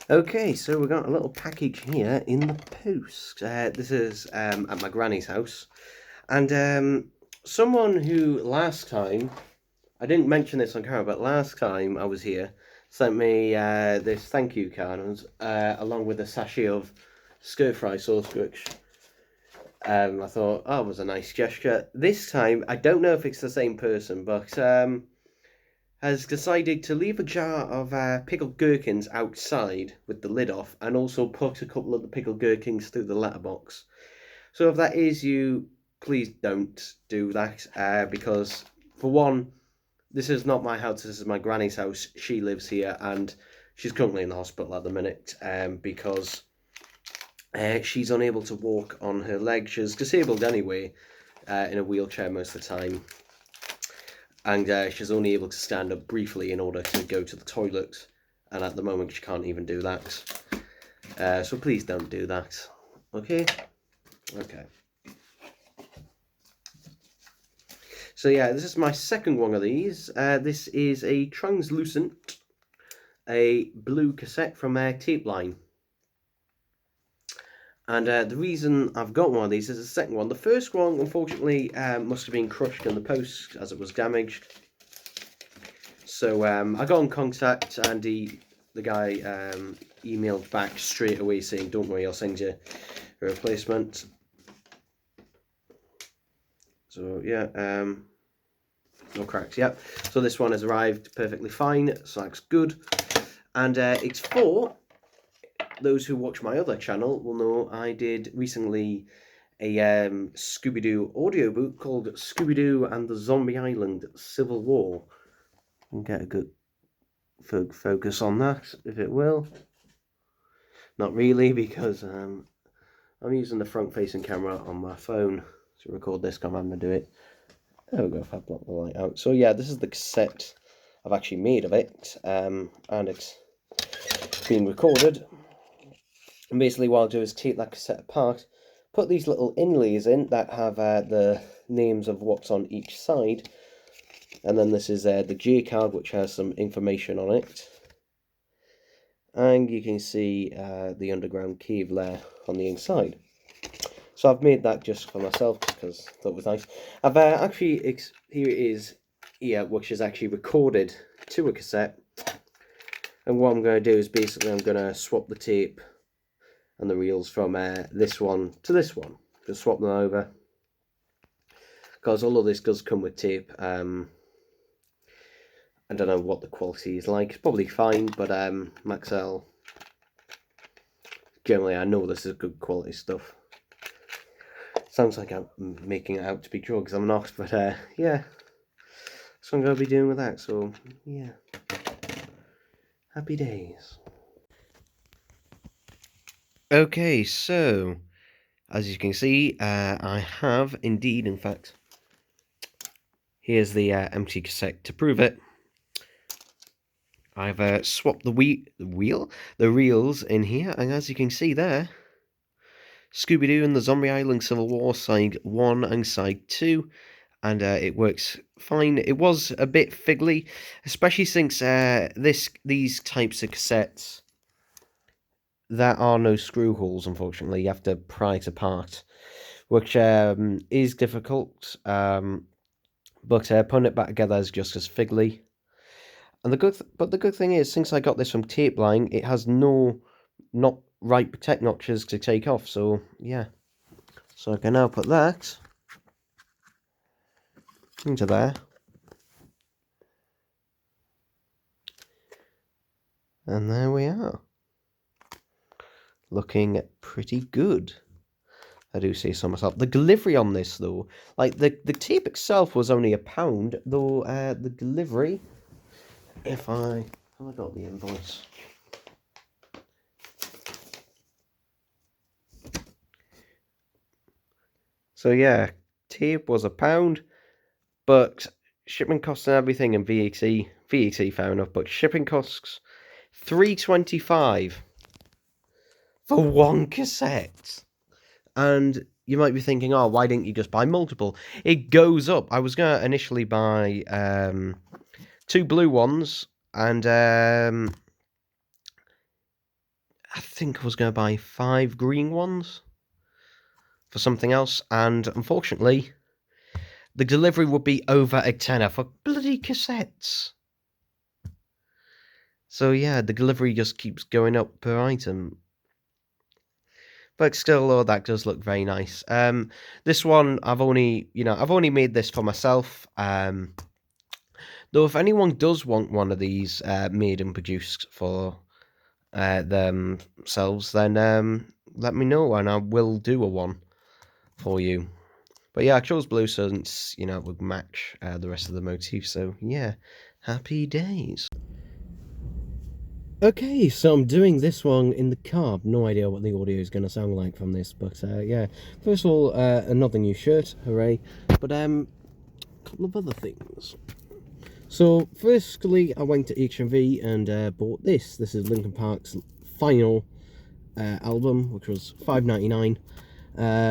Okay, so we got a little package here in the post. This is at my granny's house, and someone who last time I didn't mention this on camera, but last time I was here sent me this thank you card along with a sachet of stir fry sauce, which I thought, oh, was a nice gesture. This time, I don't know if it's the same person, but has decided to leave a jar of pickled gherkins outside with the lid off and also put a couple of the pickled gherkins through the letterbox. So if that is you, please don't do that because, for one, this is not my house, this is my granny's house. She lives here and she's currently in the hospital at the minute because she's unable to walk on her legs. She's disabled anyway, in a wheelchair most of the time. And she's only able to stand up briefly in order to go to the toilet, and at the moment she can't even do that. So please don't do that. Okay? Okay. So yeah, this is my second one of these. This is a translucent, a blue cassette from Tape Line. And the reason I've got one of these is the second one. The first one, unfortunately, must have been crushed in the post as it was damaged. So I got in contact, and the guy emailed back straight away saying, don't worry, I'll send you a replacement. So yeah, no cracks, yep. So this one has arrived perfectly fine, so that's good. And it's for those who watch my other channel will know I did recently a Scooby-Doo audiobook called Scooby-Doo and the Zombie Island Civil War. And get a good focus on that, if it will. Not really, because I'm using the front-facing camera on my phone to record this. I'm having to do it. There we go, if I block the light out. So yeah, this is the cassette I've actually made of it, and it's been recorded. And basically what I'll do is take that cassette apart, put these little inlays in that have the names of what's on each side, and then this is the J card, which has some information on it. And you can see the underground cave lair on the inside. So I've made that just for myself because I thought it was nice. I've actually, here it is here, which is actually recorded to a cassette. And what I'm going to do is basically I'm going to swap the tape and the reels from this one to this one. Just swap them over. Because all of this does come with tape. I don't know what the quality is like. It's probably fine, but Maxell, generally I know this is good quality stuff. Sounds like I'm making it out to be drugs, I'm not, but yeah. So I'm going to be doing with that, so yeah. Happy days. Okay, so as you can see, I have indeed, in fact, here's the empty cassette to prove it. I've swapped the reels in here, and as you can see there, Scooby-Doo and the Zombie Island Civil War side 1 and side 2, and it works fine. It was a bit fiddly, especially since these types of cassettes, there are no screw holes, unfortunately. You have to pry it apart, which is difficult, but putting it back together is just as fiddly. And the good thing is, since I got this from Tape Line, it has not right protect notches to take off, so yeah. So I can now put that into there. And there we are. Looking pretty good. I do say so myself. The delivery on this, though, like the tape itself was only £1, though the delivery, have I got the invoice? So yeah, tape was £1, but shipping costs and everything and VAT fair enough, but shipping costs £3.25 for one cassette. And you might be thinking, oh, why didn't you just buy multiple? It goes up. I was going to initially buy 2 blue ones and think I was going to buy 5 green ones for something else, and unfortunately, the delivery would be over a tenner for bloody cassettes. So yeah, the delivery just keeps going up per item. But still, though, that does look very nice. This one, I've only made this for myself. Though if anyone does want one of these made and produced for themselves, then let me know and I will do a one for you. But yeah, I chose blue since, it would match the rest of the motif, so yeah, happy days. Okay, so I'm doing this one in the car. No idea what the audio is going to sound like from this, but yeah. First of all, another new shirt, hooray. But a couple of other things. So, firstly, I went to HMV and bought this. This is Linkin Park's final album, which was $5.99,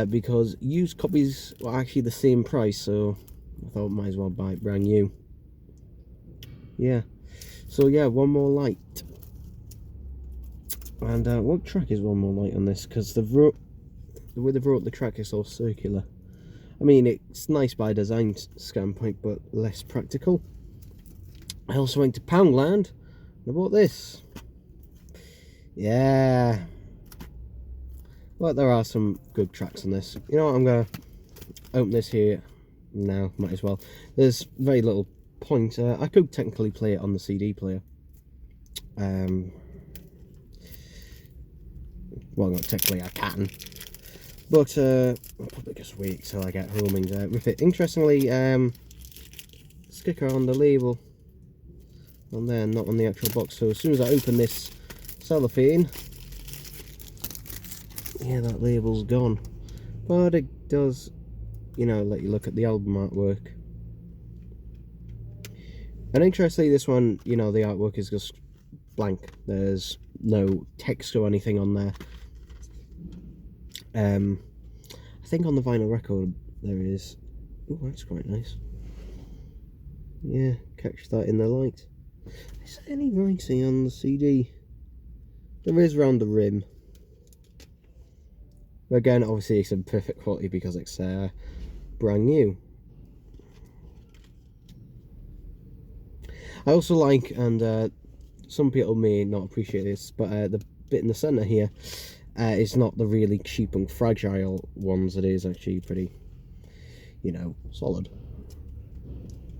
because used copies were actually the same price, so I thought I might as well buy it brand new. Yeah. So yeah, One More Light. And what track is One More Light on this? Because the way they've wrote the track is all circular. I mean, it's nice by design standpoint, but less practical. I also went to Poundland and I bought this. Yeah. Well, there are some good tracks on this. You know what, I'm going to open this here now, might as well. There's very little point. I could technically play it on the CD player. Well, not technically, I can. But I'll probably just wait till I get home and with it. Interestingly, sticker on the label on there, not on the actual box. So as soon as I open this cellophane, yeah, that label's gone. But it does, let you look at the album artwork. And interestingly, this one, the artwork is just blank. There's no text or anything on there. I think on the vinyl record there is. Oh, that's quite nice. Yeah, catch that in the light. Is there any writing on the CD? There is around the rim. Again, obviously it's in perfect quality because it's brand new. I also like, and some people may not appreciate this, but the bit in the centre here is not the really cheap and fragile ones. It is actually pretty, solid.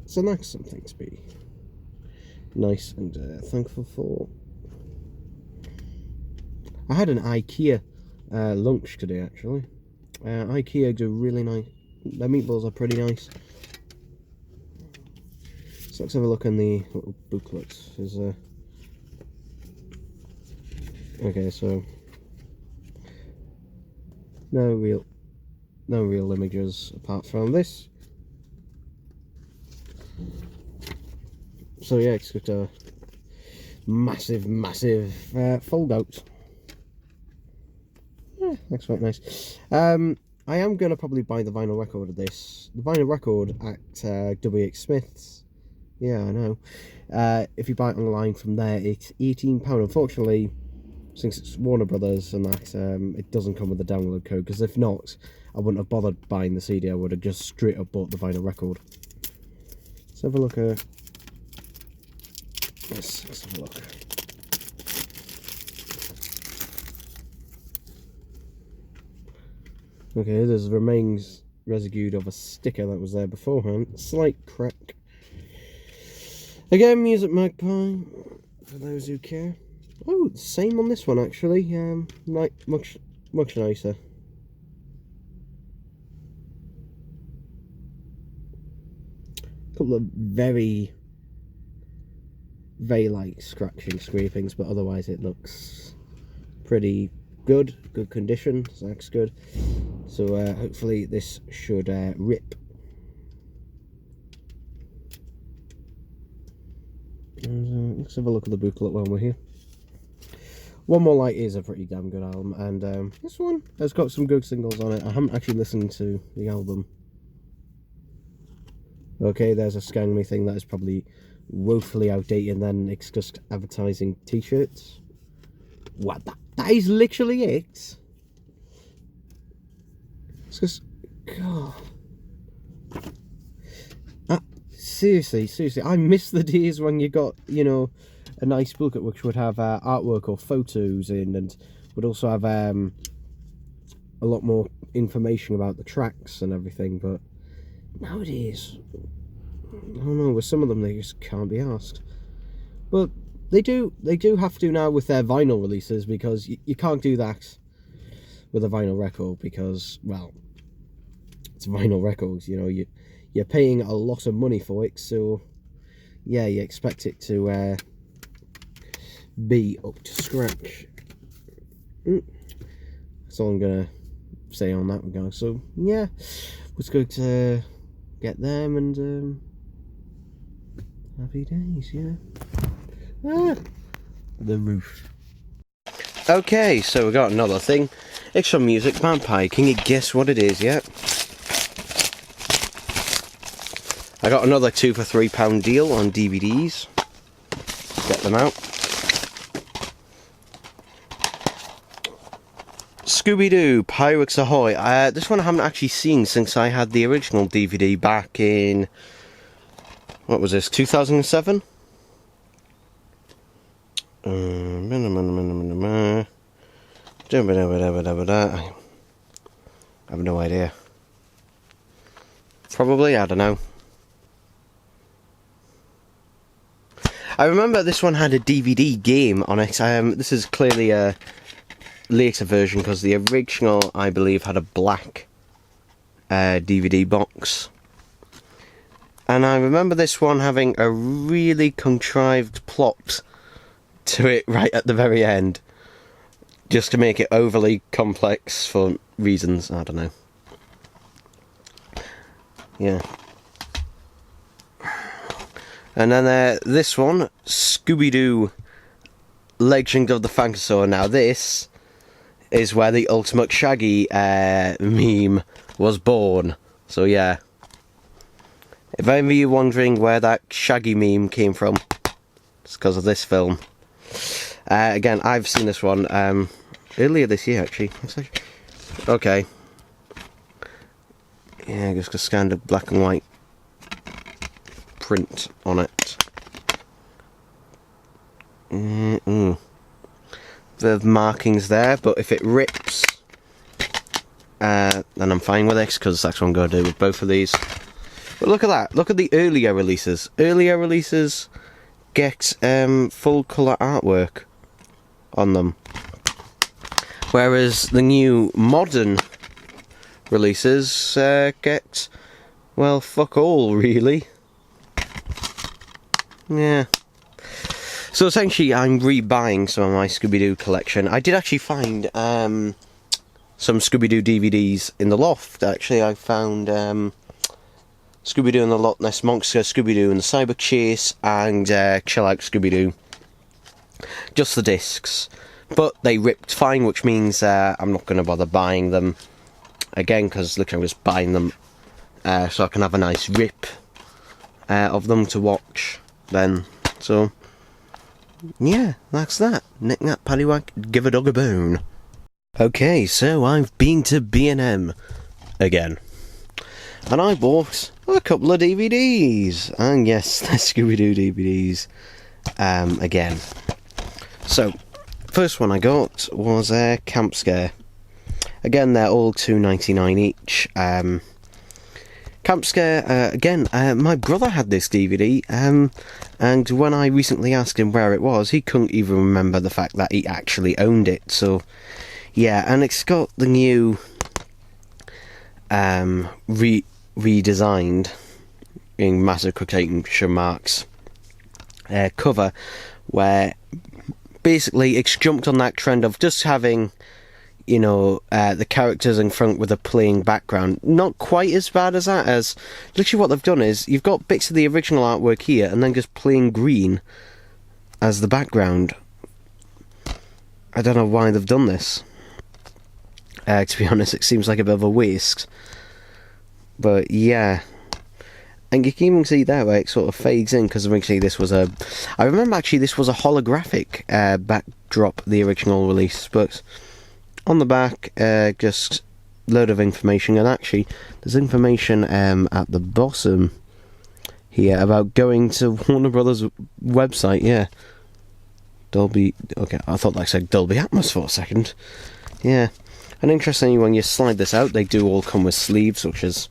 So that's something to be nice and thankful for. I had an IKEA lunch today, actually. IKEA do really nice. Their meatballs are pretty nice. So let's have a look in the little booklets. Okay, so no real images apart from this. So yeah, it's got a massive fold out. Yeah, that's quite nice. I am going to probably buy the vinyl record of this. The vinyl record at WH Smith's. Yeah, I know. If you buy it online from there, it's £18. Unfortunately, since it's Warner Brothers and that, it doesn't come with the download code, because if not, I wouldn't have bothered buying the CD. I would have just straight up bought the vinyl record. Let's have a look at... Let's have a look. Okay, there's remains residue of a sticker that was there beforehand. Slight crack. Again, Music Magpie, for those who care. Oh, same on this one actually. Much nicer. Couple of very light scratching, scrapings, but otherwise it looks pretty good condition. So that's good. So hopefully this should rip. And, let's have a look at the booklet while we're here. One More Light is a pretty damn good album, and this one has got some good singles on it. I haven't actually listened to the album. Okay, there's a Scan Me thing that is probably woefully outdated, and then it's just advertising t-shirts. What the That is literally it. It's just, God. Seriously, I miss the days when you got, you know, a nice booklet which would have artwork or photos in, and would also have a lot more information about the tracks and everything. But nowadays, I don't know, with some of them they just can't be asked. But they do have to now with their vinyl releases, because you can't do that with a vinyl record, because, well, it's vinyl records, you know, you're paying a lot of money for it, so yeah, you expect it to be up to scratch. That's all I'm gonna say on that regard. So yeah, let's go to get them, and happy days. Yeah. The roof. Okay, so we got another thing. It's some music, Vampire. Can you guess what it is yet? I got another 2 for £3 deal on DVDs. Get them out. Scooby-Doo, Pirates Ahoy. This one I haven't actually seen since I had the original DVD back in, what was this, 2007? I have no idea. Probably, I don't know. I remember this one had a DVD game on it. This is clearly a later version, because the original, I believe, had a black DVD box. And I remember this one having a really contrived plot to it right at the very end, just to make it overly complex for reasons, I don't know. Yeah. And then this one, Scooby-Doo, Legend of the Funkasaur. Now this is where the Ultimate Shaggy meme was born. So yeah. If any of you wondering where that Shaggy meme came from, it's because of this film. Again, I've seen this one earlier this year, actually. Okay. Yeah, just a standard black and white print on it. The markings there, but if it rips, then I'm fine with it, because that's what I'm going to do with both of these. But look at that. Look at the earlier releases. Earlier releases get full colour artwork on them, whereas the new modern releases get, well, fuck all, really. Yeah. So essentially, I'm rebuying some of my Scooby-Doo collection. I did actually find some Scooby-Doo DVDs in the loft. Actually, I found Scooby-Doo and the Loch Ness Monster, Scooby-Doo and the Cyber Chase, and Chill Out Scooby-Doo. Just the discs. But they ripped fine, which means I'm not going to bother buying them again, because look, I was buying them so I can have a nice rip of them to watch then. So yeah, that's that. Nick Nat Paddywhack, give a dog a bone. Okay, so I've been to B&M again, and I bought a couple of DVDs, and yes, the Scooby-Doo DVDs again. So first one I got was Camp Scare. Again, they're all $2.99 each. Camp Scare, again, my brother had this DVD, and when I recently asked him where it was, he couldn't even remember the fact that he actually owned it. So yeah, and it's got the new redesigned, in massive quotation marks, cover, where basically it's jumped on that trend of just having, you know, the characters in front with a plain background. Not quite as bad as that, as literally what they've done is you've got bits of the original artwork here and then just plain green as the background. I don't know why they've done this. To be honest, it seems like a bit of a waste. But yeah. And you can even see there where it sort of fades in, because originally this was a... I remember actually this was a holographic backdrop, the original release, but on the back, just load of information, and actually there's information at the bottom here about going to Warner Brothers website, yeah. Dolby... Okay, I thought that said Dolby Atmos for a second. Yeah. And interestingly, when you slide this out, they do all come with sleeves, which is,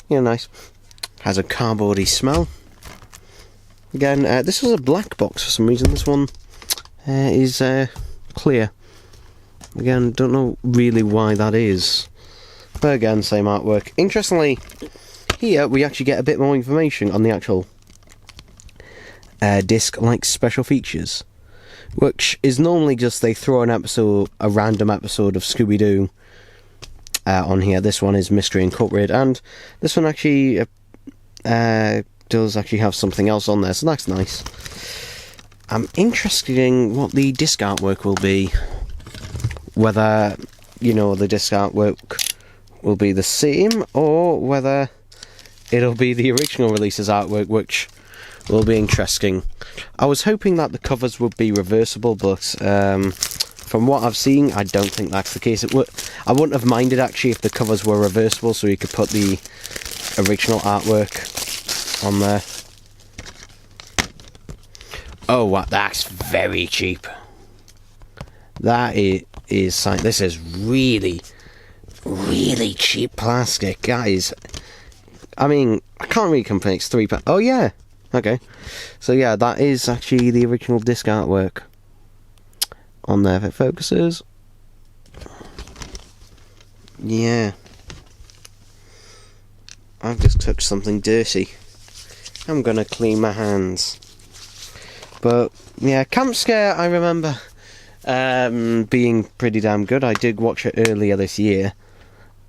nice. Has a cardboardy smell. Again, this is a black box for some reason. This one is clear. Again, don't know really why that is. But again, same artwork. Interestingly, here we actually get a bit more information on the actual disc, like special features. Which is normally just they throw a random episode of Scooby-Doo on here. This one is Mystery Incorporated, and this one actually does actually have something else on there, so that's nice. I'm interested in what the disc artwork will be. Whether, the disc artwork will be the same, or whether it'll be the original release's artwork, which will be interesting. I was hoping that the covers would be reversible, but from what I've seen, I don't think that's the case. I wouldn't have minded actually if the covers were reversible, so you could put the original artwork on there. Oh, wow, that's very cheap. That is this is really, really cheap plastic, guys. I mean, I can't really complain. It's £3. Oh yeah. Okay, so yeah, that is actually the original disc artwork on there if it focuses. Yeah. I've just touched something dirty. I'm gonna clean my hands. But yeah, Camp Scare, I remember being pretty damn good. I did watch it earlier this year,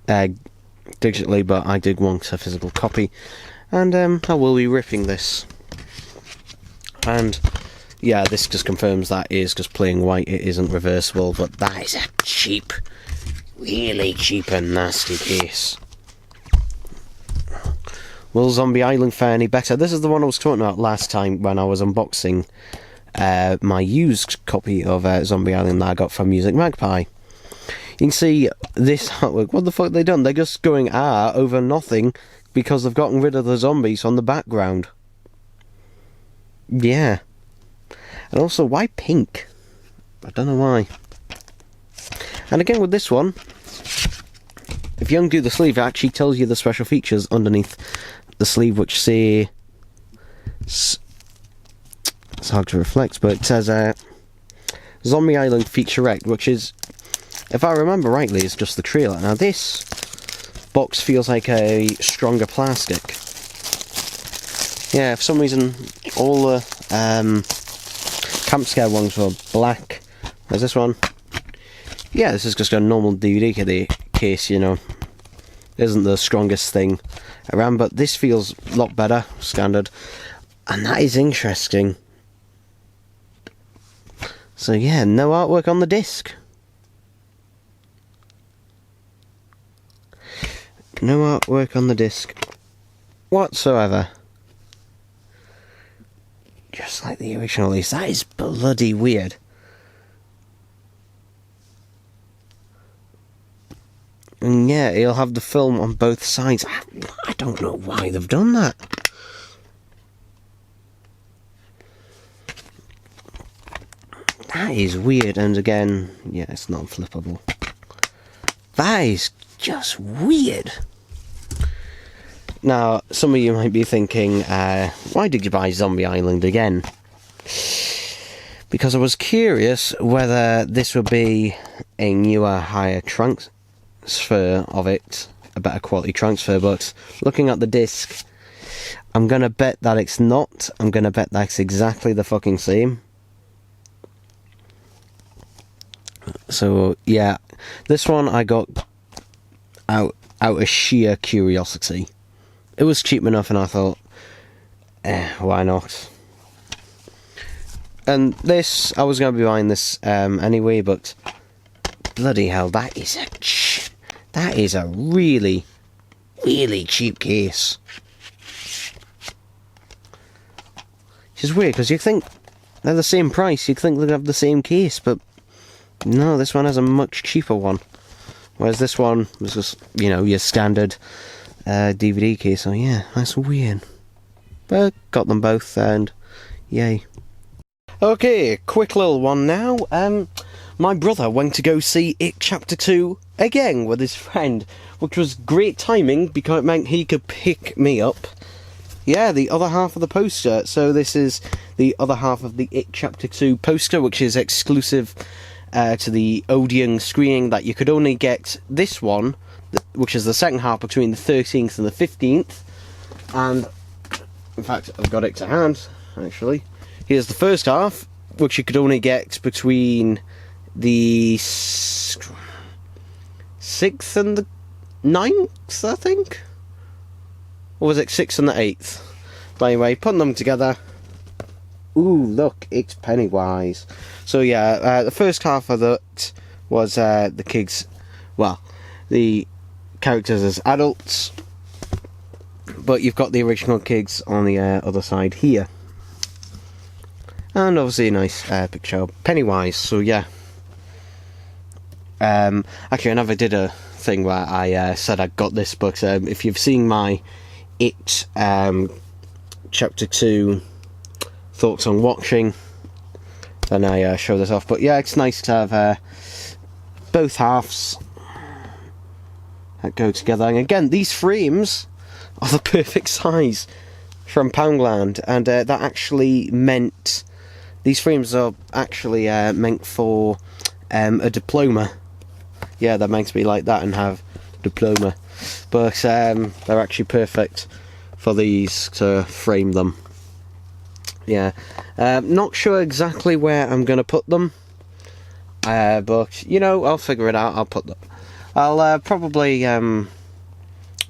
digitally, but I did want a physical copy. And I will be ripping this. And yeah, this just confirms that is just plain white, it isn't reversible, but that is a cheap, really cheap and nasty case. Will Zombie Island fare any better? This is the one I was talking about last time when I was unboxing my used copy of Zombie Island that I got from Music Magpie. You can see this artwork. What the fuck have they done? They're just going over nothing because they've gotten rid of the zombies on the background. Yeah. And also, why pink? I don't know why. And again with this one, if you undo the sleeve, it actually tells you the special features underneath the sleeve, which say... It's hard to reflect, but it says Zombie Island Featurette, which is, if I remember rightly, is just the trailer. Now this box feels like a stronger plastic. Yeah, for some reason, all the Camp Scare ones were black. There's this one. Yeah, this is just a normal DVD case, Isn't the strongest thing around, but this feels a lot better, standard. And that is interesting. So yeah, no artwork on the disc. No artwork on the disc whatsoever. Just like the original release. That is bloody weird. And yeah, it'll have the film on both sides. I don't know why they've done that. That is weird, and again, yeah, it's not flippable. That is just weird. Now, some of you might be thinking, why did you buy Zombie Island again? Because I was curious whether this would be a newer, higher transfer of it, a better quality transfer, but looking at the disc, I'm gonna bet that it's not. I'm gonna bet that's exactly the fucking same. So yeah, this one I got out of sheer curiosity. It was cheap enough, and I thought, why not? And this, I was going to be buying this anyway, but bloody hell, that is a really, really cheap case. Which is weird, because you think they're the same price, you'd think they'd have the same case, but no, this one has a much cheaper one. Whereas this one was just, you know, your standard DVD case, so yeah, that's weird. But got them both, and yay. Okay, quick little one now. My brother went to go see It Chapter 2 again with his friend, which was great timing because it meant he could pick me up. Yeah, the other half of the poster. So this is the other half of the It Chapter 2 poster, which is exclusive to the Odeon screening that you could only get this one, which is the second half, between the 13th and the 15th. And, in fact, I've got it to hand, actually. Here's the first half, which you could only get between the 6th and the 9th, I think? Or was it 6th and the 8th? But anyway, putting them together. Ooh, look, it's Pennywise. So yeah, the first half of that was the kids, well, the characters as adults. But you've got the original kids on the other side here. And obviously a nice picture of Pennywise, so yeah. Actually, I never did a thing where I said I got this, but if you've seen my It Chapter 2 thoughts on watching, then I show this off. But yeah, it's nice to have both halves that go together. And again, these frames are the perfect size from Poundland, and that actually meant... These frames are actually meant for a diploma. Yeah, they're meant to be like that and have diploma. But they're actually perfect for these to frame them. Yeah. Not sure exactly where I'm going to put them. But, you know, I'll figure it out. I'll probably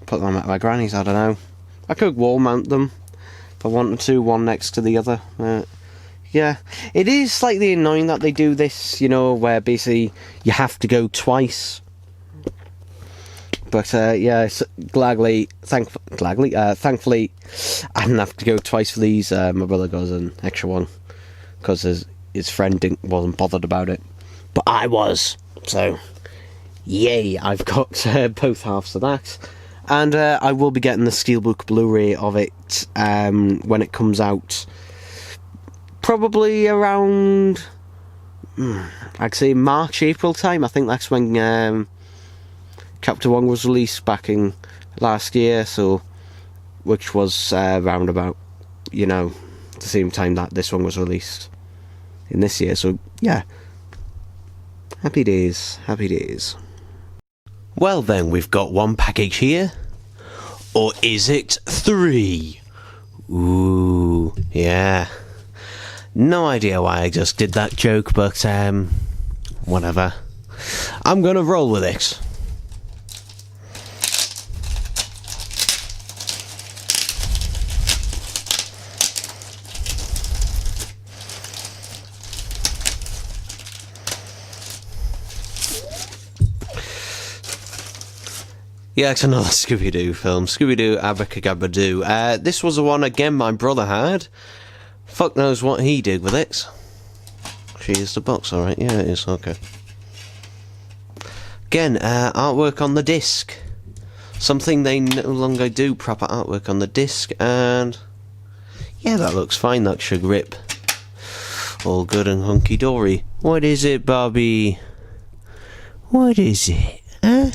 put them at my granny's, I don't know. I could wall mount them if I wanted to, one next to the other. Yeah, it is slightly annoying that they do this, you know, where basically you have to go twice. But yeah, thankfully, I didn't have to go twice for these. My brother goes an extra one because his friend wasn't bothered about it, but I was. So, yay! I've got both halves of that, and I will be getting the Steelbook Blu-ray of it when it comes out. Probably around, I'd say March, April time. I think that's when Chapter 1 was released back in last year, so which was round about, you know, the same time that this one was released in this year. So yeah, happy days, happy days. Well then, we've got one package here, or is it 3? Ooh, yeah. No idea why I just did that joke, but whatever. I'm gonna roll with it. Yeah, it's another Scooby-Doo film. Scooby-Doo Abracadabra-Doo. This was the one, again, my brother had. Fuck knows what he did with it. Actually, is the box alright? Yeah, it is. Okay. Again, artwork on the disc. Something they no longer do, proper artwork on the disc, and yeah, that looks fine. That should rip. All good and hunky-dory. What is it, Bobby? What is it? Huh?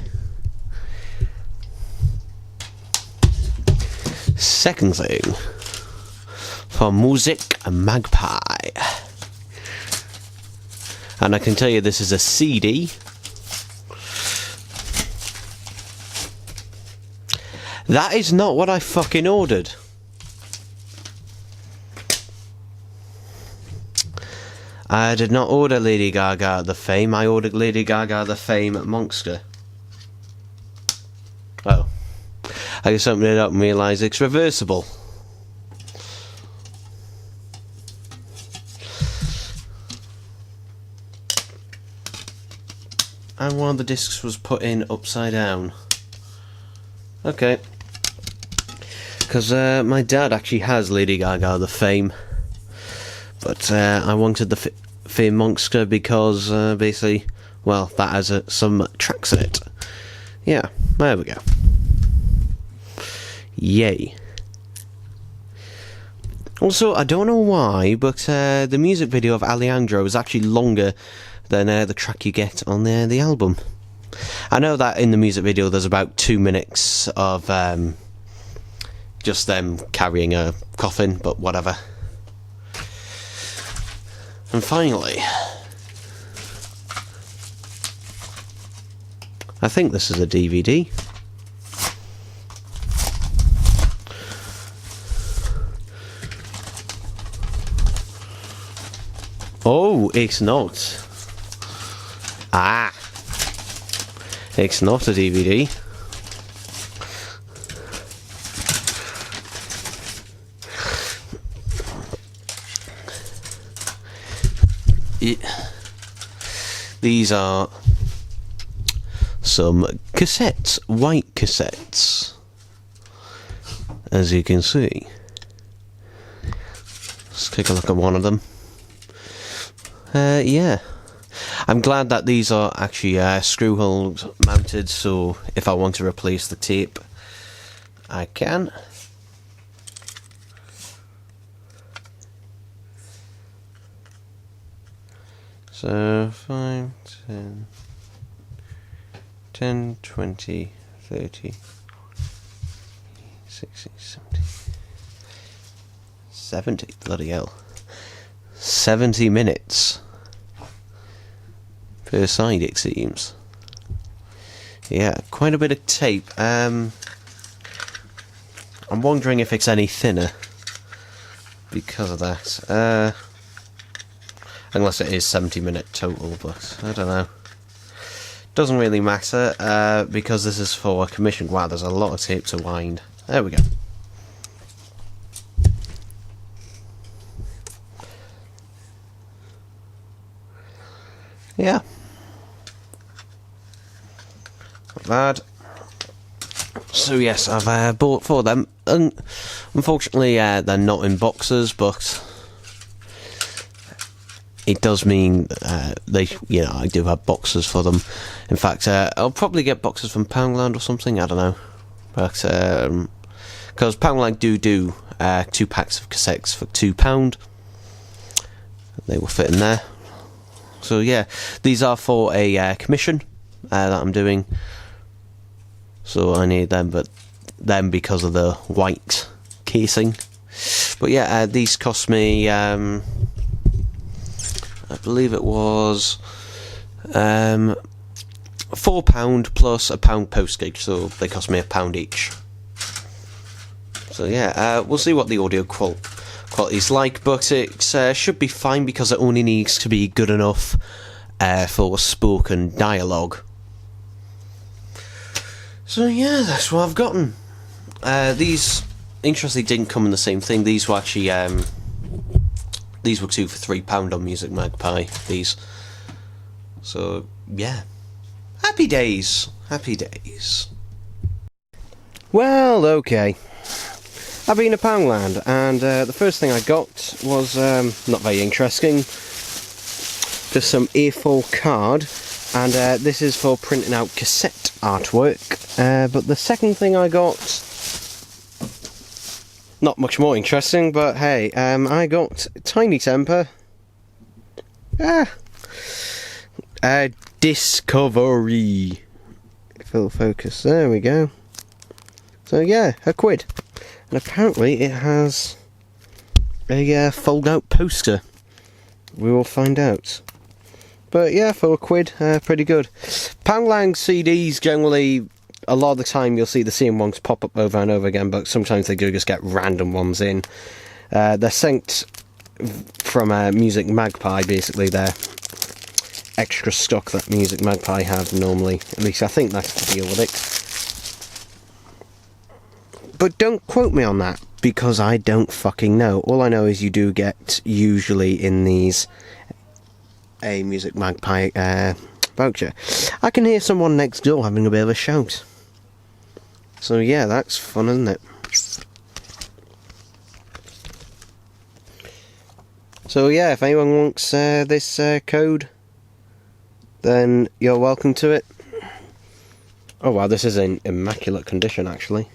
Second thing. For Music Magpie. And I can tell you this is a CD. That is not what I fucking ordered. I did not order Lady Gaga The Fame. I ordered Lady Gaga The Fame Monster. Oh. I just opened it up and realised it's reversible. And one of the discs was put in upside down. Okay. Because my dad actually has Lady Gaga The Fame. But I wanted the Fear Monster because basically, well, that has some tracks in it. Yeah, there we go. Yay. Also, I don't know why, but the music video of Alejandro is actually longer than the track you get on the album. I know that in the music video there's about 2 minutes of just them carrying a coffin, but whatever. And finally, I think this is a DVD. Oh, it's not. Ah, it's not a DVD. These are some cassettes, white cassettes, as you can see. Let's take a look at one of them. Yeah, I'm glad that these are actually screw holes mounted, so if I want to replace the tape, I can. So 5, 10, 10, 20, 30, 60, 70, 70, bloody hell. 70 minutes per side, it seems. Yeah, quite a bit of tape. I'm wondering if it's any thinner because of that. Unless it is 70-minute total, but I don't know. Doesn't really matter because this is for a commission. Wow, there's a lot of tape to wind. There we go. Yeah. Not bad. So yes, I've bought 4 of them, and unfortunately they're not in boxes, but it does mean they, I do have boxes for them. In fact, I'll probably get boxes from Poundland or something. I don't know, but because Poundland do 2 packs of cassettes for £2, they will fit in there. So yeah, these are for a commission that I'm doing. So I need them, but them because of the white casing. But yeah, these cost me, I believe it was £4 plus £1 postage, so they cost me £1 each. So yeah, we'll see what the audio quality is like, but it should be fine because it only needs to be good enough for spoken dialogue. So yeah, that's what I've gotten. These, interestingly, didn't come in the same thing. These were actually these were 2 for £3 on Music Magpie. These, so yeah, happy days, happy days. Well, okay. I've been to Poundland, and the first thing I got was not very interesting. Just some A4 card, and this is for printing out cassette artwork. But the second thing I got, not much more interesting, but hey, I got Tiny Temper. Discovery. Full focus, there we go. So yeah, £1. And apparently it has a fold-out poster. We will find out. But yeah, for £1, pretty good. Poundland CDs, generally, a lot of the time you'll see the same ones pop up over and over again, but sometimes they do just get random ones in. They're sent from Music Magpie, basically. They're extra stock that Music Magpie have normally. At least I think that's the deal with it. But don't quote me on that, because I don't fucking know. All I know is you do get, usually in these, a Music Magpie voucher. I can hear someone next door having a bit of a shout. So yeah, that's fun, isn't it? So yeah, if anyone wants this code, then you're welcome to it. Oh wow, this is in immaculate condition actually.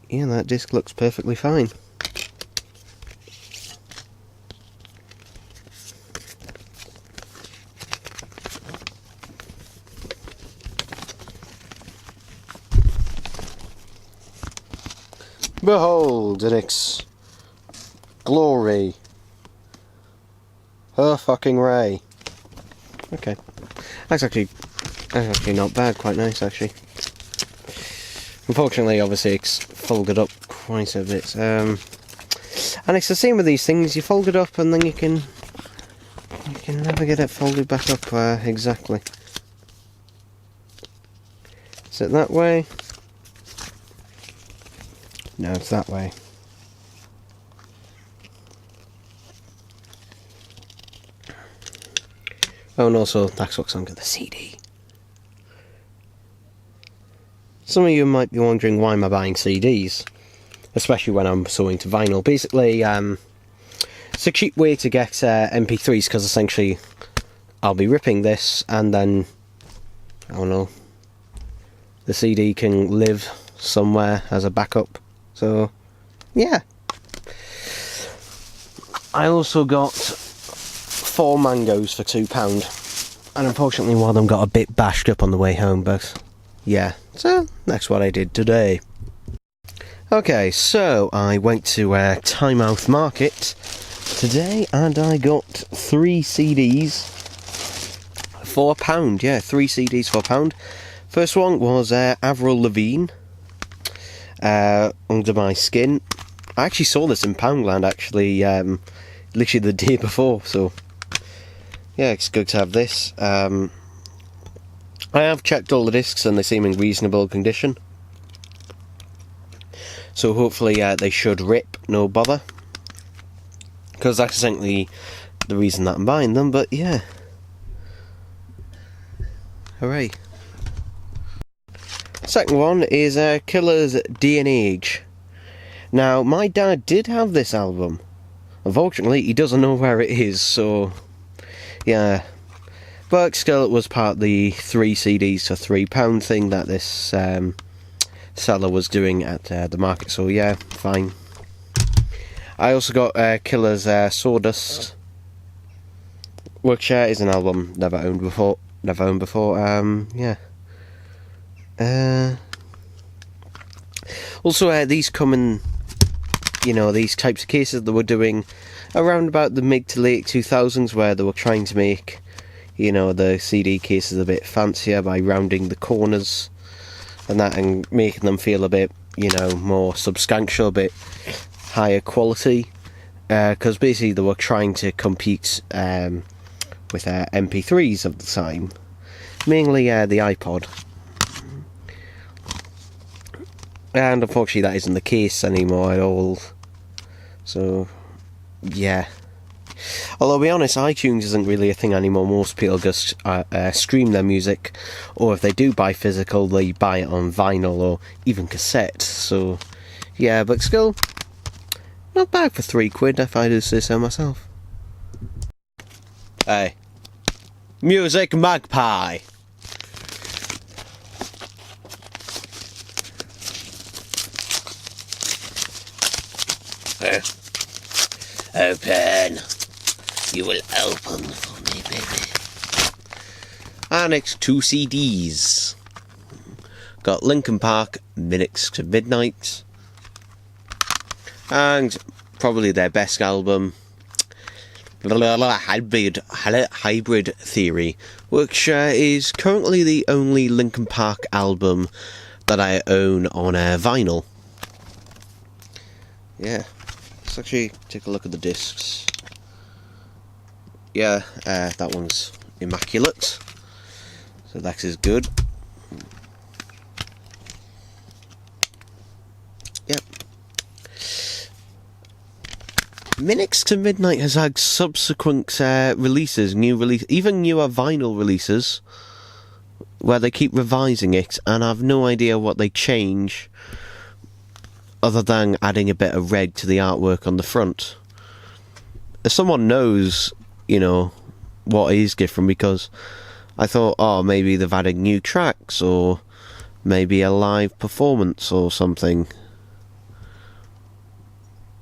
Yeah, that disc looks perfectly fine. Behold in its glory, her fucking ray. Okay, that's actually not bad. Quite nice actually. Unfortunately, obviously, it's folded up quite a bit. And it's the same with these things. You fold it up, and then you can never get it folded back up exactly. Is it that way? No, it's that way. Oh, and also that's what's under the CD. Some of you might be wondering why am I buying CDs, especially when I'm so into vinyl. Basically, it's a cheap way to get MP3s, because essentially I'll be ripping this and then, I don't know, the CD can live somewhere as a backup. So, yeah. I also got 4 mangoes for £2, and unfortunately one of them got a bit bashed up on the way home, but yeah, so that's what I did today. Okay, so I went to Tynemouth Market today and I got 3 CDs for £1. Yeah, 3 CDs for £1. First one was Avril Lavigne, Under My Skin. I actually saw this in Poundland actually, literally the day before, so yeah, it's good to have this. I have checked all the discs and they seem in reasonable condition, so hopefully they should rip, no bother, because that's essentially the reason that I'm buying them. But yeah, hooray. Second one is Killer's Day and Age. Now, my dad did have this album. Unfortunately, he doesn't know where it is, so yeah. But still, it was part of the 3 CDs for £3 thing that this seller was doing at the market, so yeah, fine. I also got Killer's Sawdust, which is an album never owned before. Yeah. Also, these come in, you know, these types of cases that were doing around about the mid to late 2000s, where they were trying to make, you know, the CD cases a bit fancier by rounding the corners and that, and making them feel a bit, you know, more substantial, a bit higher quality, because basically they were trying to compete with MP3s of the time, mainly the iPod. And unfortunately that isn't the case anymore at all. So, yeah. Although, to be honest, iTunes isn't really a thing anymore. Most people just stream their music, or if they do buy physical, they buy it on vinyl or even cassette. So, yeah, but still, not bad for £3 if I do say so myself. Hey. Music Magpie! Open! You will open for me, baby. And it's 2 CDs. Got Linkin Park, Minutes to Midnight, and probably their best album, Hybrid Theory, which is currently the only Linkin Park album that I own on vinyl. Yeah, let's actually take a look at the discs. Yeah, that one's immaculate, so that is good. Yep. Minutes to Midnight has had subsequent releases, even newer vinyl releases, where they keep revising it, and I've no idea what they change, other than adding a bit of red to the artwork on the front. if someone knows, you know, what is different, because I thought, oh, maybe they've added new tracks, or maybe a live performance or something.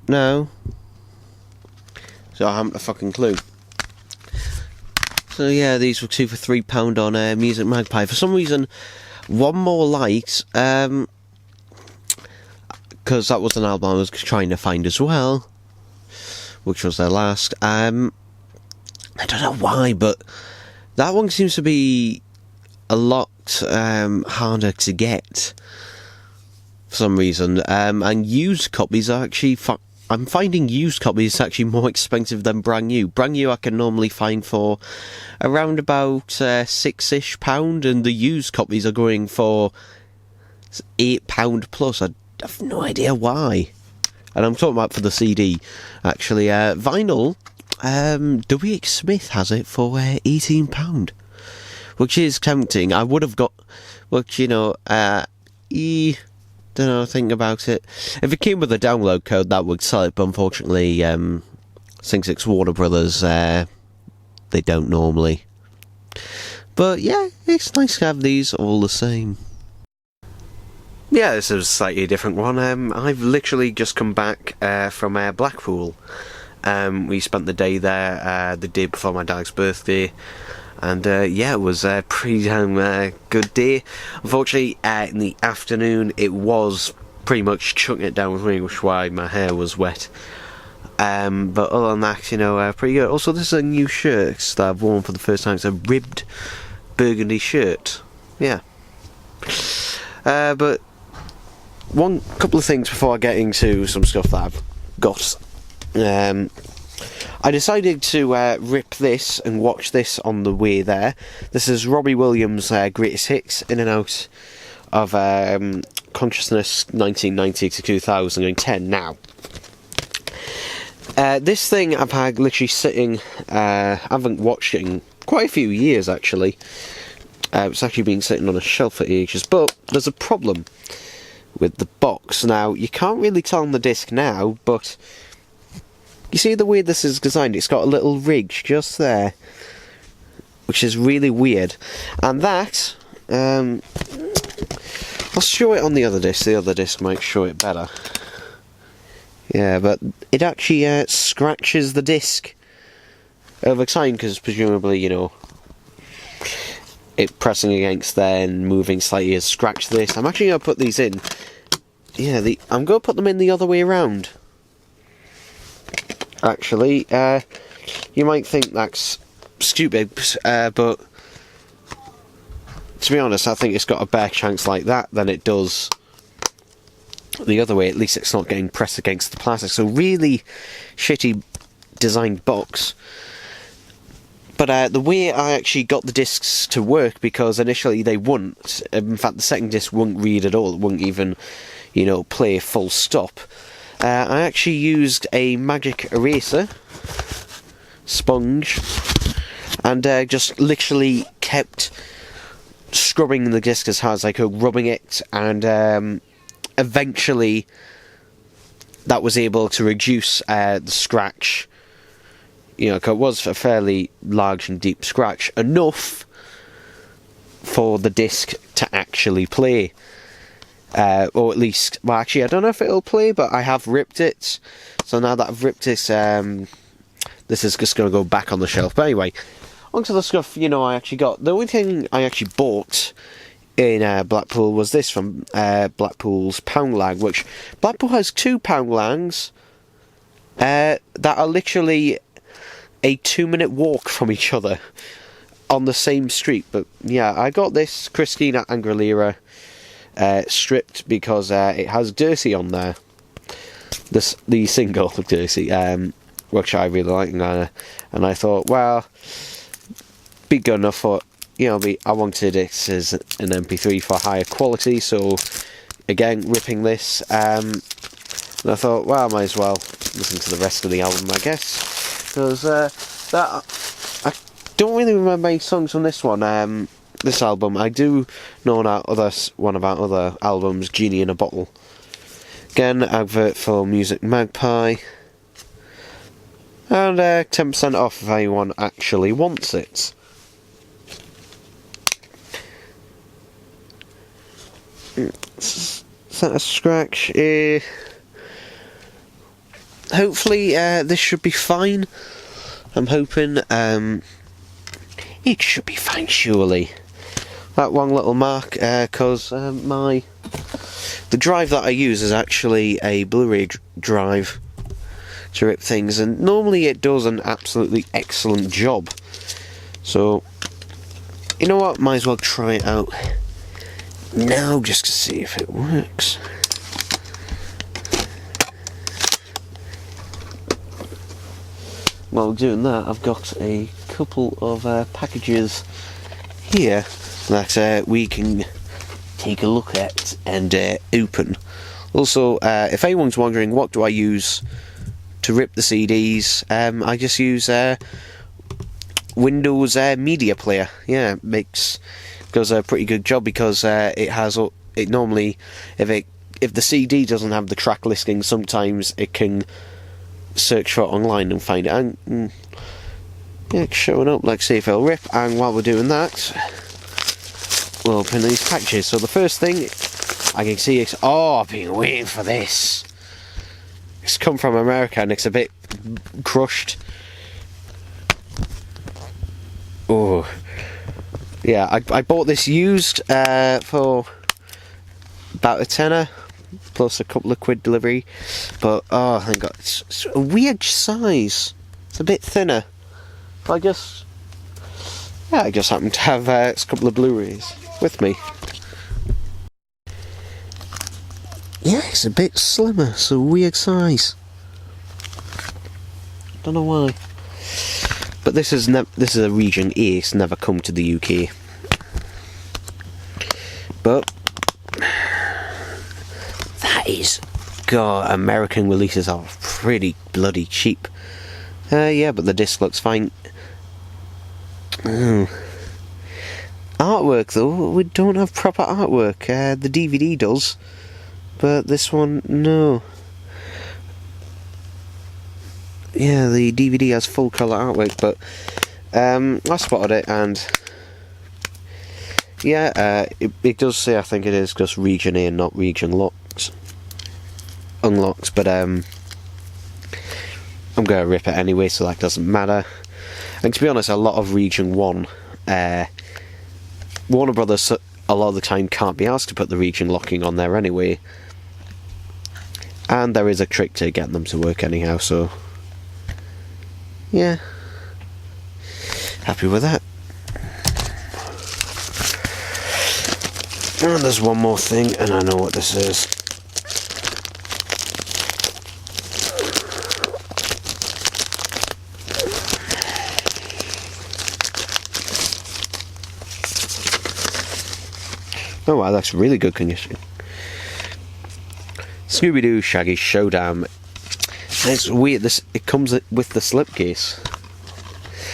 No. So I haven't a fucking clue. So yeah, these were 2 for £3 on Music Magpie. For some reason, One More Light, because that was an album I was trying to find as well, which was their last. I don't know why, but that one seems to be a lot harder to get for some reason. And used copies are actually... I'm finding used copies actually more expensive than brand new. Brand new I can normally find for around about £6-ish, and the used copies are going for £8 plus. I have no idea why. And I'm talking about for the CD, actually. Vinyl, WH Smith has it for £18, which is tempting. I would have got, which, you know, don't know, think about it. If it came with a download code, that would sell it, but unfortunately, since it's Warner Brothers, they don't normally. But yeah, it's nice to have these all the same. Yeah, this is a slightly different one. I've literally just come back from Blackpool. We spent the day there the day before my dad's birthday. And yeah, it was a pretty damn good day. Unfortunately, in the afternoon, it was pretty much chucking it down with rain, which is why my hair was wet. But other than that, you know, pretty good. Also, this is a new shirt that I've worn for the first time. It's a ribbed burgundy shirt. Yeah. But one couple of things before I get into some stuff that I've got. I decided to rip this and watch this on the way there. This is Robbie Williams' Greatest Hits, in and out of Consciousness 1990 to 2010 now. This thing I've had literally sitting, I haven't watched it in quite a few years actually. It's actually been sitting on a shelf for ages, but there's a problem with the box. Now, you can't really tell on the disc now, but you see the way this is designed? It's got a little ridge just there, which is really weird. And that, I'll show it on the other disc. The other disc might show it better. Yeah, but it actually scratches the disc over time, because presumably, you know, it pressing against there and moving slightly has scratched this. I'm actually going to put these in. Yeah, I'm going to put them in the other way around. Actually, you might think that's stupid, but to be honest, I think it's got a better chance like that than it does the other way. At least it's not getting pressed against the plastic. So really shitty designed box. But the way I actually got the discs to work, because initially they wouldn't. In fact, the second disc wouldn't read at all. It wouldn't even, you know, play full stop. I actually used a magic eraser sponge and just literally kept scrubbing the disc as hard as I could, rubbing it, and eventually that was able to reduce the scratch. You know, 'cause it was a fairly large and deep scratch, enough for the disc to actually play. Or at least, well, actually, I don't know if it'll play, but I have ripped it. So now that I've ripped this, this is just going to go back on the shelf. But anyway, onto the stuff, you know, I actually got. The only thing I actually bought in Blackpool was this from Blackpool's Poundland, which Blackpool has 2 Poundlands that are literally a 2-minute walk from each other on the same street. But yeah, I got this Christina Aguilera stripped because it has Dirty on there. The single of Dirty, which I really like, and I thought, well, be good enough for, you know, I wanted it as an MP3 for higher quality, so again, ripping this, and I thought, well, I might as well listen to the rest of the album, I guess, because I don't really remember any songs from this one, this album. I do know one about other albums, Genie in a Bottle. Again, advert for Music Magpie. and 10% off if anyone actually wants it. Is that a scratch? Hopefully this should be fine. I'm hoping it should be fine, surely. That one little mark, because the drive that I use is actually a Blu-ray drive to rip things, and normally it does an absolutely excellent job. So, you know what, might as well try it out now just to see if it works. While doing that, I've got a couple of packages here that we can take a look at and open. Also, if anyone's wondering what do I use to rip the CDs, I just use Windows Media Player. Yeah, does a pretty good job, because it normally, if the CD doesn't have the track listing, sometimes it can search for it online and find it. And yeah, it's showing up. Let's see if it'll rip. And while we're doing that, we'll open these packages. So the first thing I can see is, oh, I've been waiting for this. It's come from America and it's a bit crushed. Oh, yeah, I bought this used for about a tenner, plus a couple of quid delivery. But oh, thank God, it's a weird size. It's a bit thinner. But I just happen to have a couple of Blu-rays with me. Yeah, it's a bit slimmer. It's a weird size. Don't know why. But this is a region A. It's never come to the UK. But God, American releases are pretty bloody cheap. Yeah, but the disc looks fine. Artwork though, we don't have proper artwork. The DVD does, but this one, no. Yeah, the DVD has full colour artwork, but I spotted it, and yeah, it does say, I think it is just region A and not region unlocks, but I'm gonna rip it anyway, so that doesn't matter. And to be honest, a lot of region 1, Warner Brothers a lot of the time can't be asked to put the region locking on there anyway, and there is a trick to getting them to work anyhow, so yeah, happy with that. And there's one more thing, and I know what this is. Oh wow, that's really good condition. Scooby-Doo Shaggy Showdown. And it's weird, it comes with the slipcase.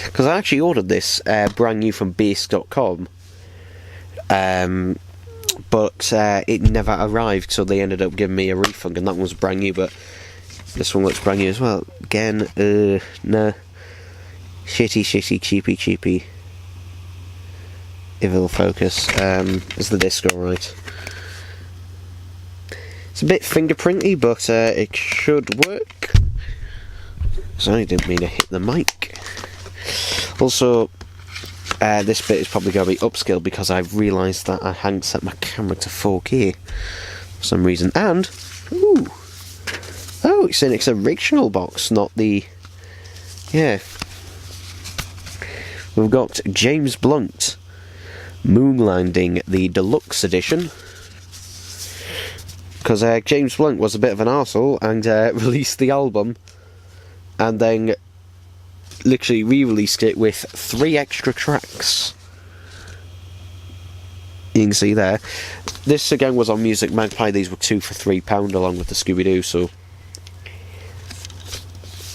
Because I actually ordered this brand new from base.com. But it never arrived, so they ended up giving me a refund, and that one was brand new, but this one looks brand new as well. Again, nah. Shitty, cheapy. If it'll focus. Is the disc alright? It's a bit fingerprinty, but it should work. So I didn't mean to hit the mic. Also, this bit is probably going to be upscaled because I've realised that I hadn't set my camera to 4K for some reason. And, ooh, oh, it's an original box, not the, yeah. We've got James Blunt, Moon Landing, the deluxe edition. Because James Blunt was a bit of an arsehole and released the album and then literally re-released it with 3 extra tracks. You can see there. This again was on Music Magpie. These were 2 for £3 along with the Scooby-Doo, so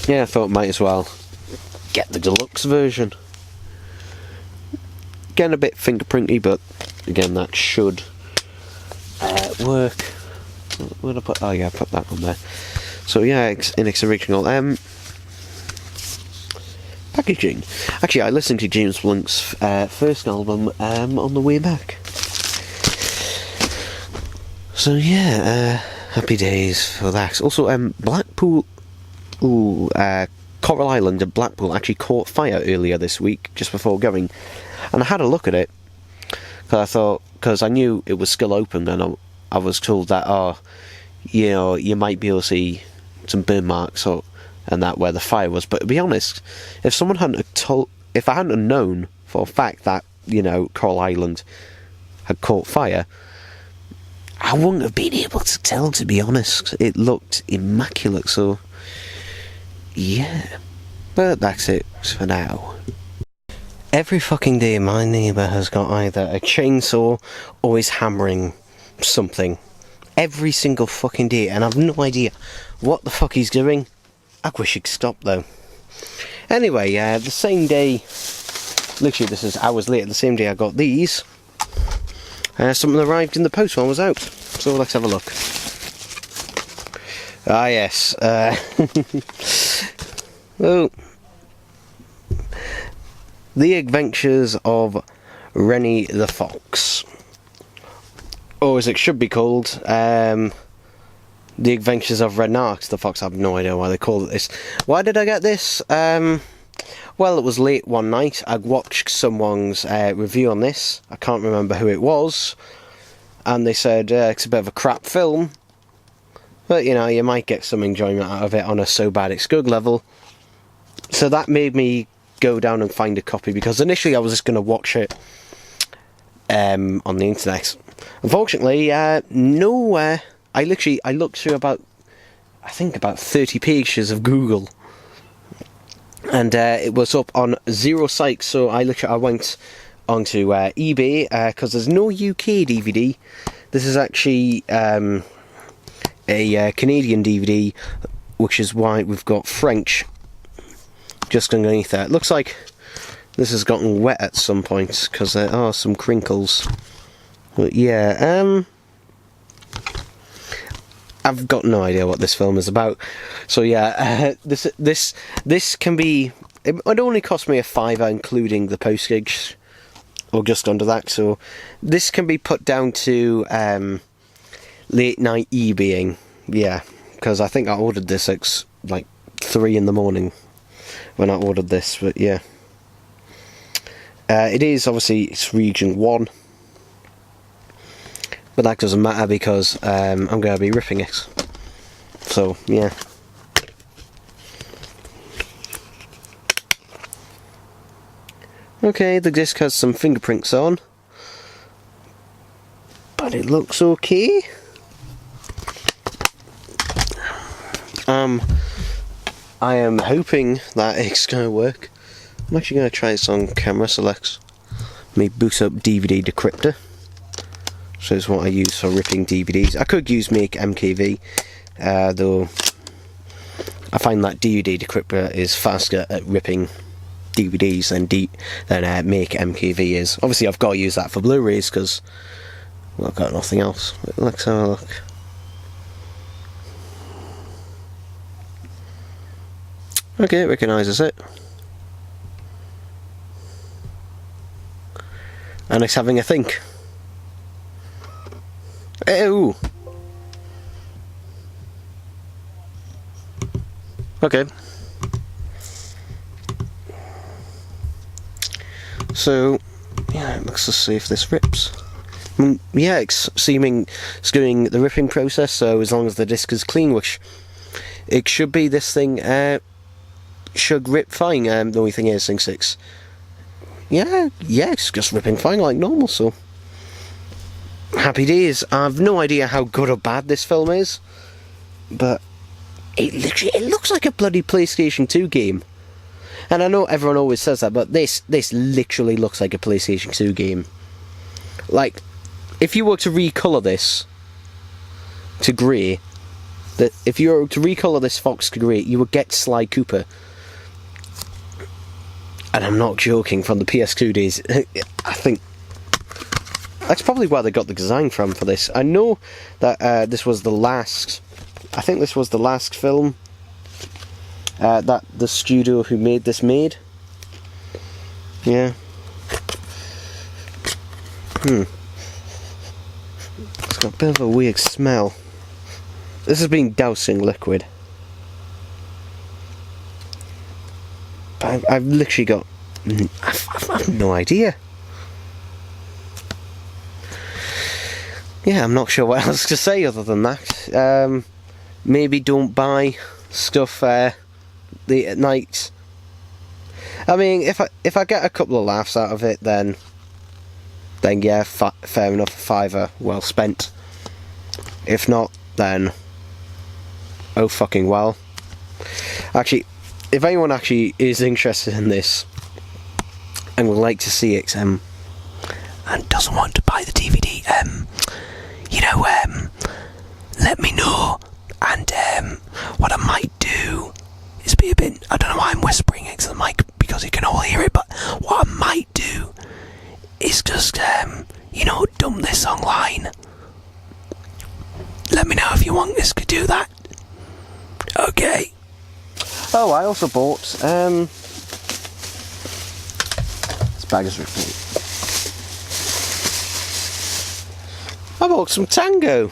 yeah, I thought might as well get the deluxe version. Again, a bit fingerprinty, but again, that should work. Where did I put? Oh yeah, I put that on there. So yeah, in its original. packaging. Actually, I listened to James Blunt's first album on the way back. So yeah, happy days for that. Also, Blackpool, Coral Island and Blackpool actually caught fire earlier this week, just before going, and I had a look at it because I knew it was still open, and I was told that you might be able to see some burn marks and that where the fire was. But to be honest, if I hadn't known for a fact that Coral Island had caught fire, I wouldn't have been able to tell, to be honest. It looked immaculate, so yeah. But that's it for now. Every fucking day my neighbour has got either a chainsaw or is hammering something. Every single fucking day, and I've no idea what the fuck he's doing. I wish he'd stop though. Anyway, the same day, literally this is hours later, the same day I got these, something arrived in the post while I was out. So let's have a look. Ah yes, well, The Adventures of Rennie the Fox. Or as it should be called, The Adventures of Renarx the Fox. I have no idea why they call it this. Why did I get this? Well, it was late one night. I watched someone's review on this. I can't remember who it was. And they said it's a bit of a crap film. But, you might get some enjoyment out of it on a so bad it's good level. So that made me go down and find a copy, because initially I was just going to watch it on the internet. Unfortunately, nowhere. I looked through about 30 pages of Google, and it was up on zero sites. So I went onto eBay, because there's no UK DVD. This is actually a Canadian DVD, which is why we've got French just underneath there. It looks like this has gotten wet at some point, because there are some crinkles. But yeah, I've got no idea what this film is about. So yeah, this can be. It would only cost me £5, including the postage, or just under that. So this can be put down to late night eBaying. Yeah, because I think I ordered this at like 3 in the morning when I ordered this. But yeah, it is obviously it's region 1. But that doesn't matter, because I'm going to be ripping it. So, yeah. Okay, the disc has some fingerprints on. But it looks okay. I am hoping that it's going to work. I'm actually going to try this on camera, so let me boot up DVD Decryptor. So it's what I use for ripping DVDs. I could use Make MKV, though I find that DVD Decryptor is faster at ripping DVDs than Make MKV is. Obviously I've got to use that for Blu-rays, because I've got nothing else. But let's have a look. Okay, it recognises it. And it's having a think. Ew. Okay. So, yeah, let's just see if this rips. Yeah, it's doing the ripping process, so as long as the disc is clean, which it should be, this thing should rip fine. The only thing is, Sync 6. Yeah, it's just ripping fine like normal, so happy days. I've no idea how good or bad this film is, but it looks like a bloody PlayStation 2 game. And I know everyone always says that, but this literally looks like a PlayStation 2 game. Like, if you were to recolour this to grey, if you were to recolour this Fox to grey, you would get Sly Cooper. And I'm not joking, from the PS2 days. I think that's probably where they got the design from for this. I know that this was the last. I think this was the last film that the studio who made this made. Yeah. It's got a bit of a weird smell. This has been doused in liquid. I've literally got... I've no idea. Yeah, I'm not sure what else to say other than that. Maybe don't buy stuff late at night. I mean, if I get a couple of laughs out of it, then yeah, fair enough, £5 well spent. If not, then oh fucking well. Actually, if anyone actually is interested in this and would like to see it, and doesn't want to buy the DVD, let me know. And what I might do is be a bit, I don't know why I'm whispering into the mic because you can all hear it, but what I might do is just, dump this online. Let me know if you want this to do that. Okay. Oh, I also bought, this bag is ripping. I bought some Tango.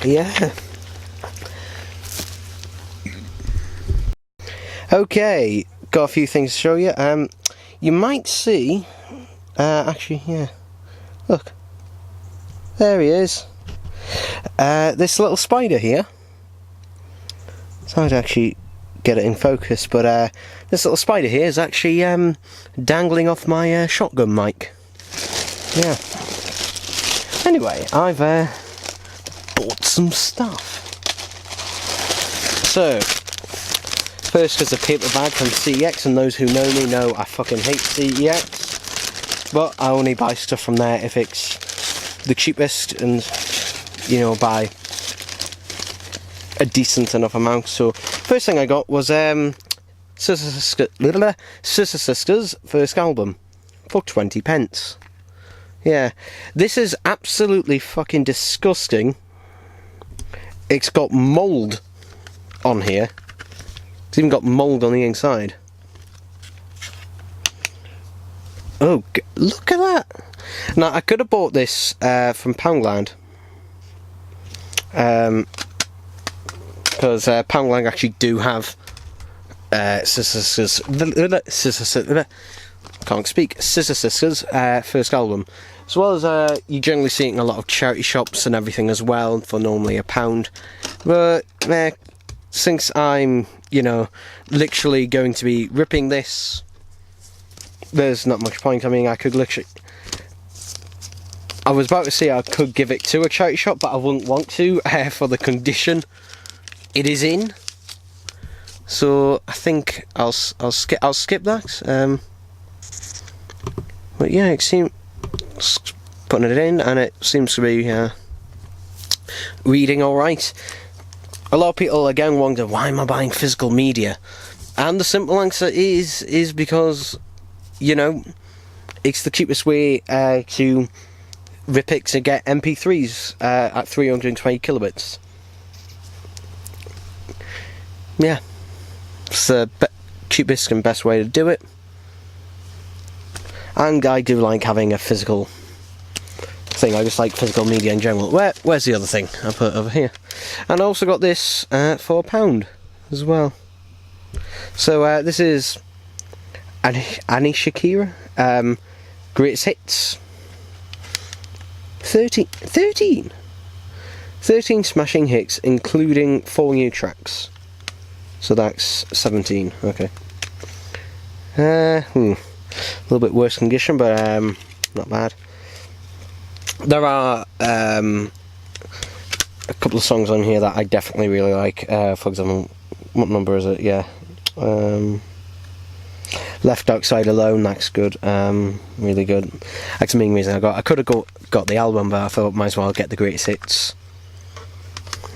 Yeah. Okay, got a few things to show you. You might see, actually, yeah. Look, there he is. This little spider here. It's hard to actually get it in focus, but this little spider here is actually dangling off my shotgun mic. Yeah. Anyway, I've bought some stuff. So, first is a paper bag from CEX, and those who know me know I fucking hate CEX, but I only buy stuff from there if it's the cheapest and, buy a decent enough amount. So, first thing I got was Sister Sisters' first album for 20p. Yeah, this is absolutely fucking disgusting. It's got mould on here. It's even got mould on the inside. Oh, look at that! Now, I could have bought this from Poundland. Because Poundland actually do have Sister Sisters' first album. As well as you generally see it in a lot of charity shops and everything as well, for normally £1. But since I'm, literally going to be ripping this, there's not much point. I mean, I could literally... I was about to say I could give it to a charity shop, but I wouldn't want to for the condition it is in. So I think I'll skip that. But yeah, it seems putting it in, and it seems to be reading all right. A lot of people again wonder, why am I buying physical media? And the simple answer is because, it's the cheapest way to rip it to get MP3s at 320 kilobits. Yeah, it's the cheapest and best way to do it. And I do like having a physical thing. I just like physical media in general. Where's the other thing? I put it over here. And I also got this for £1 as well. So this is Ani Shakira, Greatest Hits. 13 smashing hits, including 4 new tracks. So that's 17. Okay. A little bit worse condition, but not bad. There are a couple of songs on here that I definitely really like. For example, what number is it? Yeah. Left Outside Alone, that's good. Really good. That's the main reason I could have got the album, but I thought might as well get the greatest hits.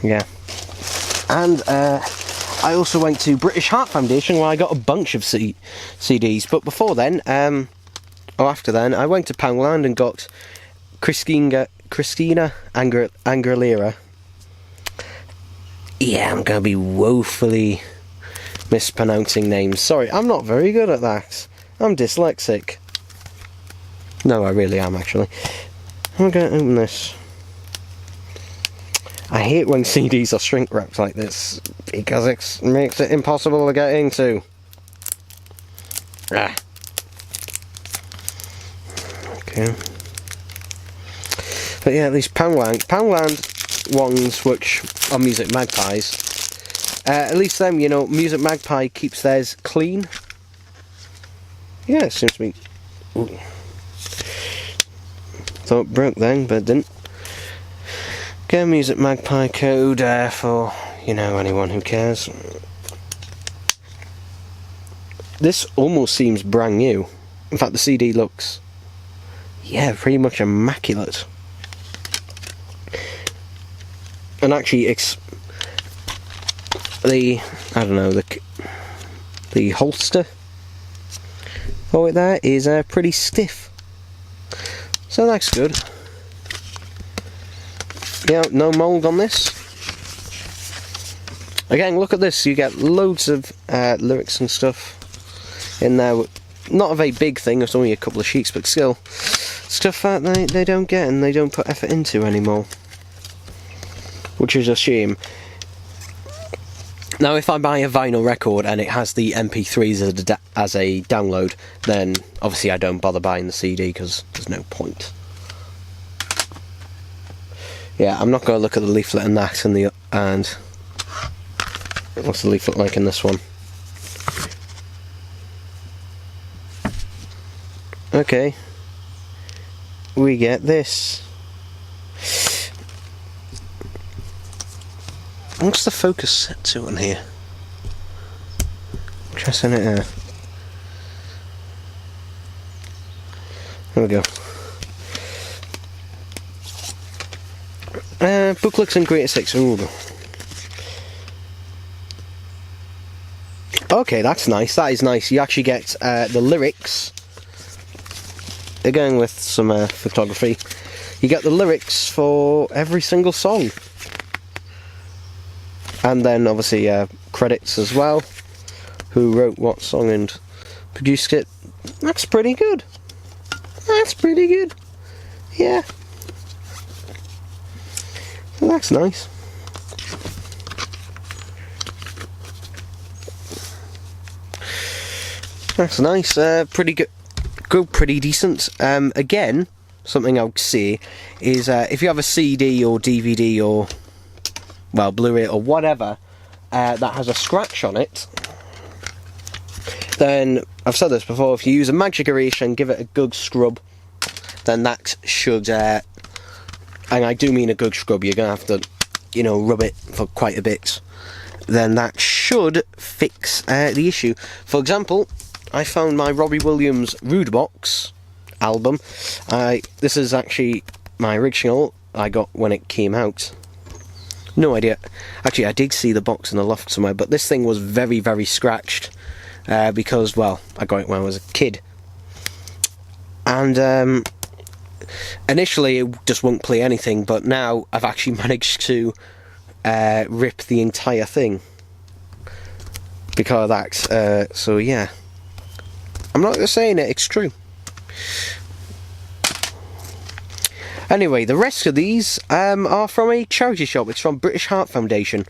Yeah. And I also went to British Heart Foundation, where I got a bunch of CDs. But before then, after then, I went to Poundland and got Christina Aguilera. Yeah, I'm going to be woefully mispronouncing names. Sorry, I'm not very good at that. I'm dyslexic. No, I really am, actually. I'm going to open this. I hate when CDs are shrink wrapped like this, because it makes it impossible to get into. Ah. Okay. But yeah, these Poundland ones, which are Music Magpies, at least them, you know, Music Magpie keeps theirs clean. Yeah, it seems to be... Ooh. Thought it broke then, but it didn't. Get a Music Magpie code for, you know, anyone who cares. This almost seems brand new. In fact, the CD looks, yeah, pretty much immaculate. And actually, it's the, I don't know, the holster for it there is pretty stiff. So that's good. Yeah, no mould on this. Again, look at this. You get loads of lyrics and stuff in there. Not a very big thing. It's only a couple of sheets, but still, stuff that they don't get and they don't put effort into anymore, which is a shame. Now, if I buy a vinyl record and it has the MP3s as a download, then obviously I don't bother buying the CD because there's no point. Yeah, I'm not going to look at the leaflet and that and what's the leaflet like in this one? Okay, we get this. What's the focus set to on here? Pressing it here. There we go. Booklets and Greatest Hits. Ooh. Okay, that's nice. That is nice. You actually get the lyrics. Again with some photography. You get the lyrics for every single song. And then obviously credits as well. Who wrote what song and produced it. That's pretty good. That's pretty good. Yeah. Well, that's nice. That's nice. Pretty good. Good, pretty decent. Again, something I would say is if you have a CD or DVD or, well, Blu-ray or whatever that has a scratch on it, then, I've said this before, if you use a Magic Eraser and give it a good scrub, then that should, and I do mean a good scrub, you're going to have to, you know, rub it for quite a bit, then that should fix the issue. For example, I found my Robbie Williams Rude Box album. This is actually my original I got when it came out. No idea. Actually, I did see the box in the loft somewhere, but this thing was very, very scratched because, well, I got it when I was a kid. And initially it just wouldn't play anything, but now I've actually managed to rip the entire thing because of that. So yeah. I'm not just saying it, it's true. Anyway, the rest of these are from a charity shop. It's from British Heart Foundation.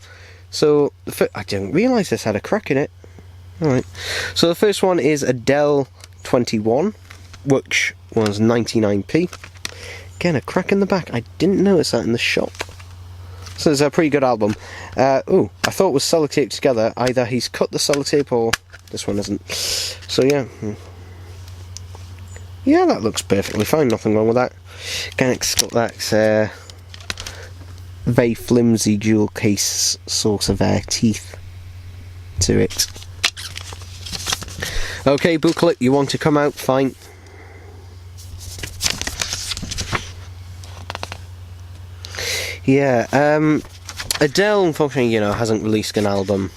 So, I didn't realise this had a crack in it. Alright. So the first one is Adele 21, which was 99p. Again, a crack in the back. I didn't notice that in the shop. So it's a pretty good album. Oh, I thought it was sellotaped together. Either he's cut the sellotape or this one isn't. So yeah. Yeah, that looks perfectly fine. Nothing wrong with that. Again, it's got that very flimsy jewel case sort of teeth to it. Okay, booklet, you want to come out? Fine. Yeah, Adele, unfortunately, you know, hasn't released an album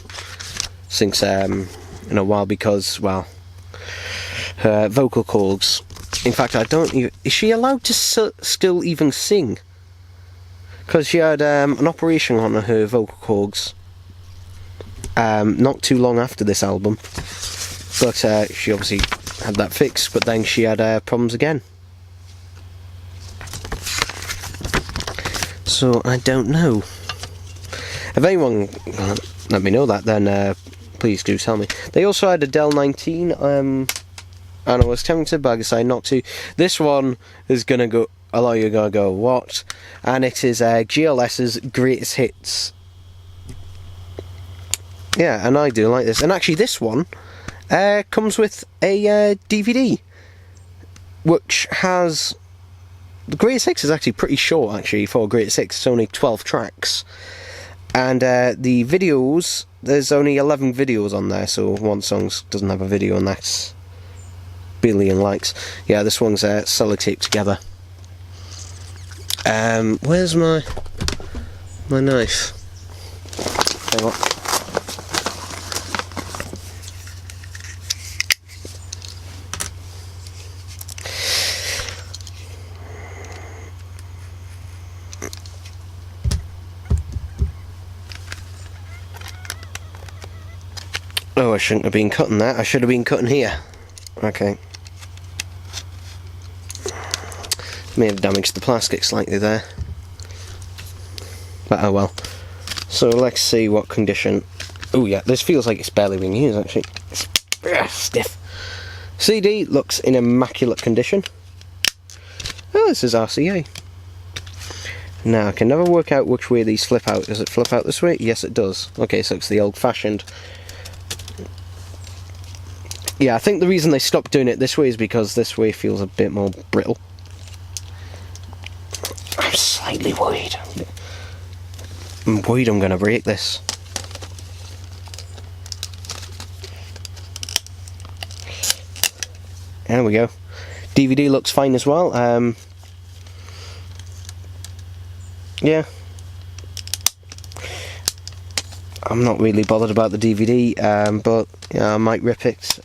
since in a while because, well, her vocal cords. In fact, I don't even... Is she allowed to still even sing? Because she had an operation on her vocal cords not too long after this album, but she obviously had that fixed, but then she had problems again. So I don't know. If anyone let me know that, then please do tell me. They also had a Dell 19, and I was tempted, but I decided not to. This one is gonna go. A lot of you are gonna go, what? And it is GLS's Greatest Hits. Yeah, and I do like this. And actually, this one comes with a DVD, which has the Greatest Hits is actually pretty short. Actually, for Greatest Hits, it's only 12 tracks, and the videos. There's only 11 videos on there, so one song doesn't have a video, and that's billion likes. Yeah, this one's sellotaped together. Where's my knife? Hang on. Oh, I shouldn't have been cutting that. I should have been cutting here. Okay. May have damaged the plastic slightly there. But oh well. So let's see what condition. Oh yeah, this feels like it's barely been used actually. It's stiff. CD looks in immaculate condition. Oh, this is RCA. Now I can never work out which way these flip out. Does it flip out this way? Yes it does. Okay, so it's the old fashioned. Yeah, I think the reason they stopped doing it this way is because this way feels a bit more brittle. I'm slightly worried. I'm worried I'm going to break this. There we go. DVD looks fine as well. Yeah. I'm not really bothered about the DVD, but yeah, I might rip it.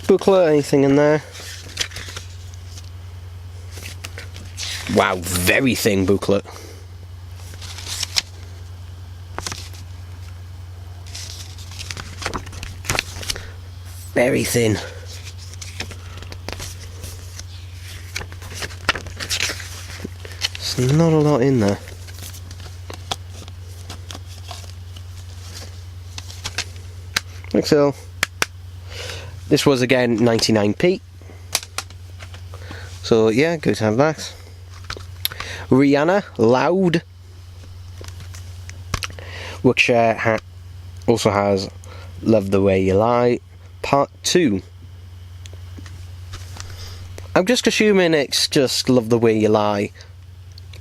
Booklet, anything in there? Wow, very thin booklet. Very thin. There's not a lot in there. So, this was again 99p. So yeah, good to have that. Rihanna, Loud, which also has Love the Way You Lie, Part 2. I'm just assuming it's just Love the Way You Lie,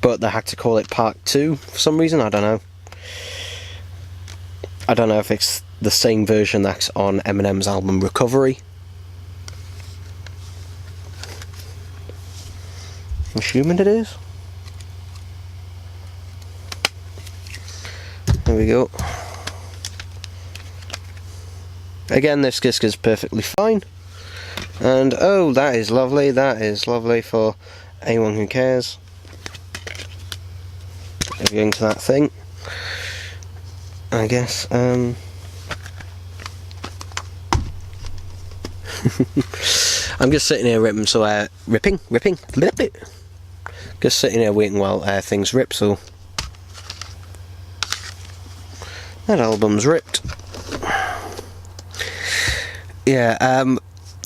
but they had to call it Part 2 for some reason, I don't know. I don't know if it's the same version that's on Eminem's album Recovery. I'm assuming it is. There we go. Again, this disc is perfectly fine. And oh, that is lovely. That is lovely for anyone who cares. Going to that thing. I guess, I'm just sitting here ripping, so, ripping, just sitting here waiting while things rip, so that album's ripped. Yeah,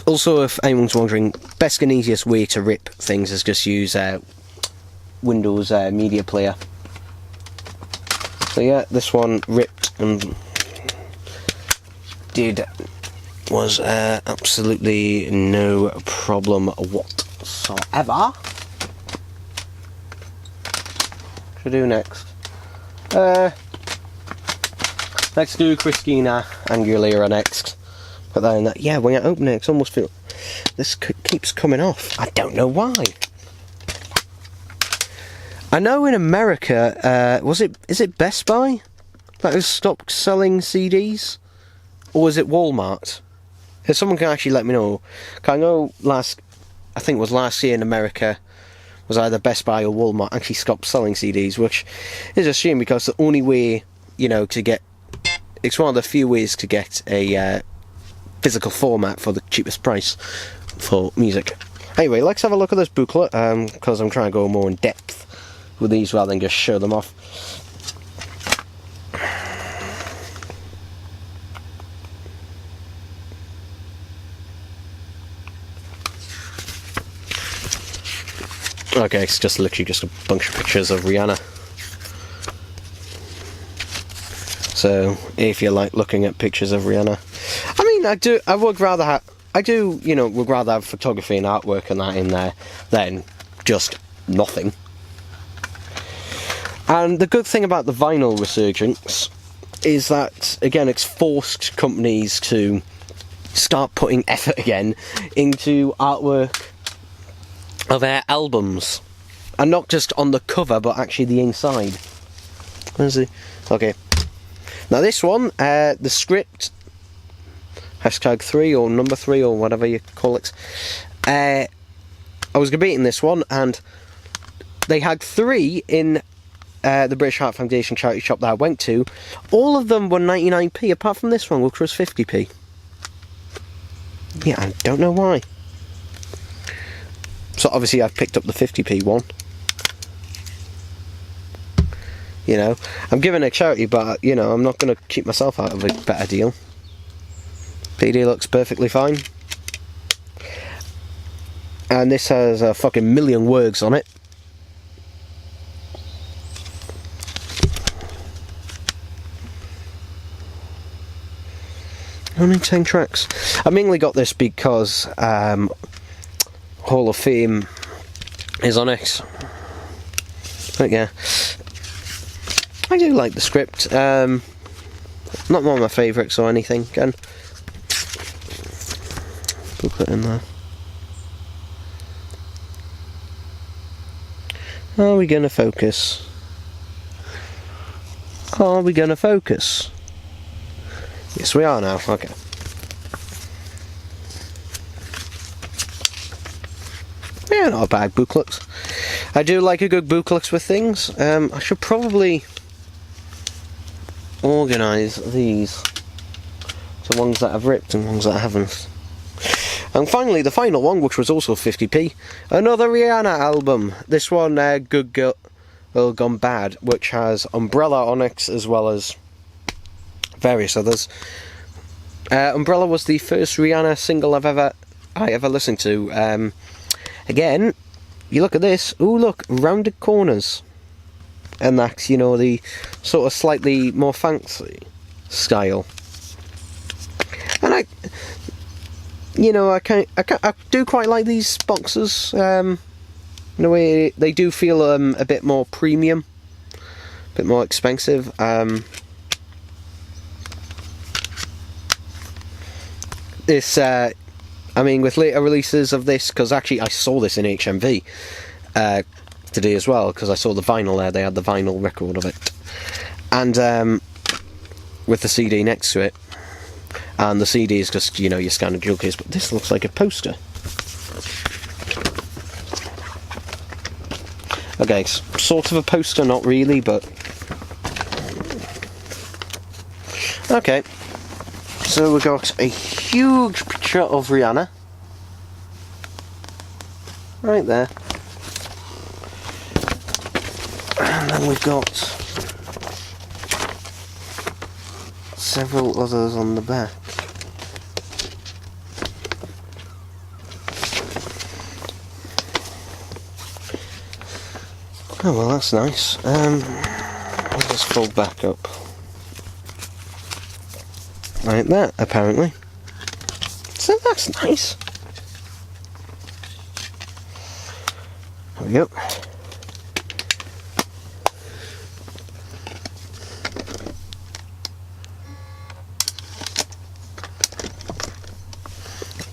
also if anyone's wondering, best and easiest way to rip things is just use Windows Media Player. So yeah, this one ripped and was absolutely no problem whatsoever. What should I do next? Let's do Christina Aguilera next. Put that in that. Yeah, when I open it, it's almost feel this keeps coming off. I don't know why. I know in America, is it Best Buy that has stopped selling CDs? Or is it Walmart? If someone can actually let me know. I know I think it was last year in America, was either Best Buy or Walmart actually stopped selling CDs, which is a shame because the only way to get. It's one of the few ways to get a physical format for the cheapest price for music. Anyway, let's have a look at this booklet, because I'm trying to go more in depth with these rather than just show them off. Okay, it's just literally just a bunch of pictures of Rihanna. So, if you like looking at pictures of Rihanna, I mean, I would rather have photography and artwork and that in there than just nothing. And the good thing about the vinyl resurgence is that, again, it's forced companies to start putting effort again into artwork of their albums, and not just on the cover but actually the inside. Where's the... okay, now this one, the script #3 or number 3 or whatever you call it, I was debating this one, and they had 3 in the British Heart Foundation charity shop that I went to. All of them were 99p apart from this one, which was 50p. Yeah, I don't know why. So obviously I've picked up the 50p one. I'm giving a charity, but I'm not going to keep myself out of a better deal. PD looks perfectly fine. And this has a fucking million words on it. Only 10 tracks. I mainly got this because Hall of Fame is on it. But yeah, I do like the script. Not one of my favourites or anything. Again, booklet in there. Are we going to focus? Are we going to focus? Yes, we are now. Okay. Yeah, not a bad booklet. I do like a good booklet with things. I should probably organise these to ones that I've ripped and ones that I haven't. And finally, the final one, which was also 50p, another Rihanna album. This one, Good Girl Gone Bad, which has Umbrella on it as well as various others. Umbrella was the first Rihanna single I ever listened to. Again, you look at this. Ooh, look, rounded corners, and that's the sort of slightly more fancy style. And I do quite like these boxes. In a way, they do feel a bit more premium, a bit more expensive. This, with later releases of this, because actually I saw this in HMV today as well, because I saw the vinyl there. They had the vinyl record of it, and with the CD next to it. And the CD is just, your standard jewel case, but this looks like a poster. Okay, sort of a poster, not really, but... okay, so we've got a huge picture of Rihanna. Right there. And then we've got several others on the back. Oh well, that's nice. I'll just fold back up. Like that, apparently. So that's nice. There we go.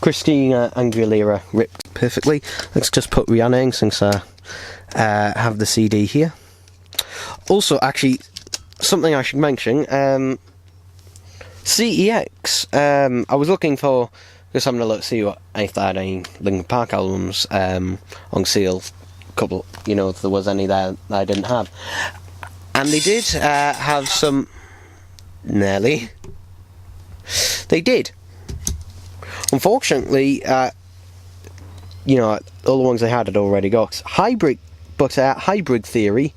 Christina Aguilera ripped perfectly. Let's just put Rihanna in since I have the CD here. Also, actually, something I should mention, CEX, I was looking for, just having a look to see if they had any Linkin Park albums on sale, couple, if there was any there that I didn't have. And they did have some nearly. They did. Unfortunately, you know, all the ones they had already got. Hybrid Theory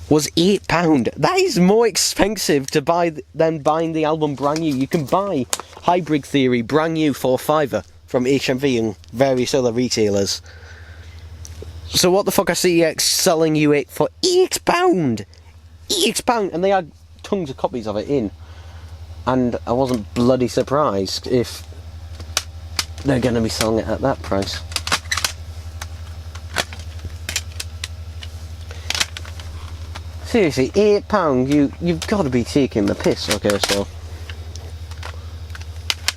was £8. That is more expensive to buy than buying the album brand new. You can buy Hybrid Theory brand new for £5 from HMV and various other retailers. So what the fuck are CEX selling you it for £8? £8! And they had tons of copies of it in. And I wasn't bloody surprised if they're going to be selling it at that price. Seriously, £8? You've got to be taking the piss. Okay, so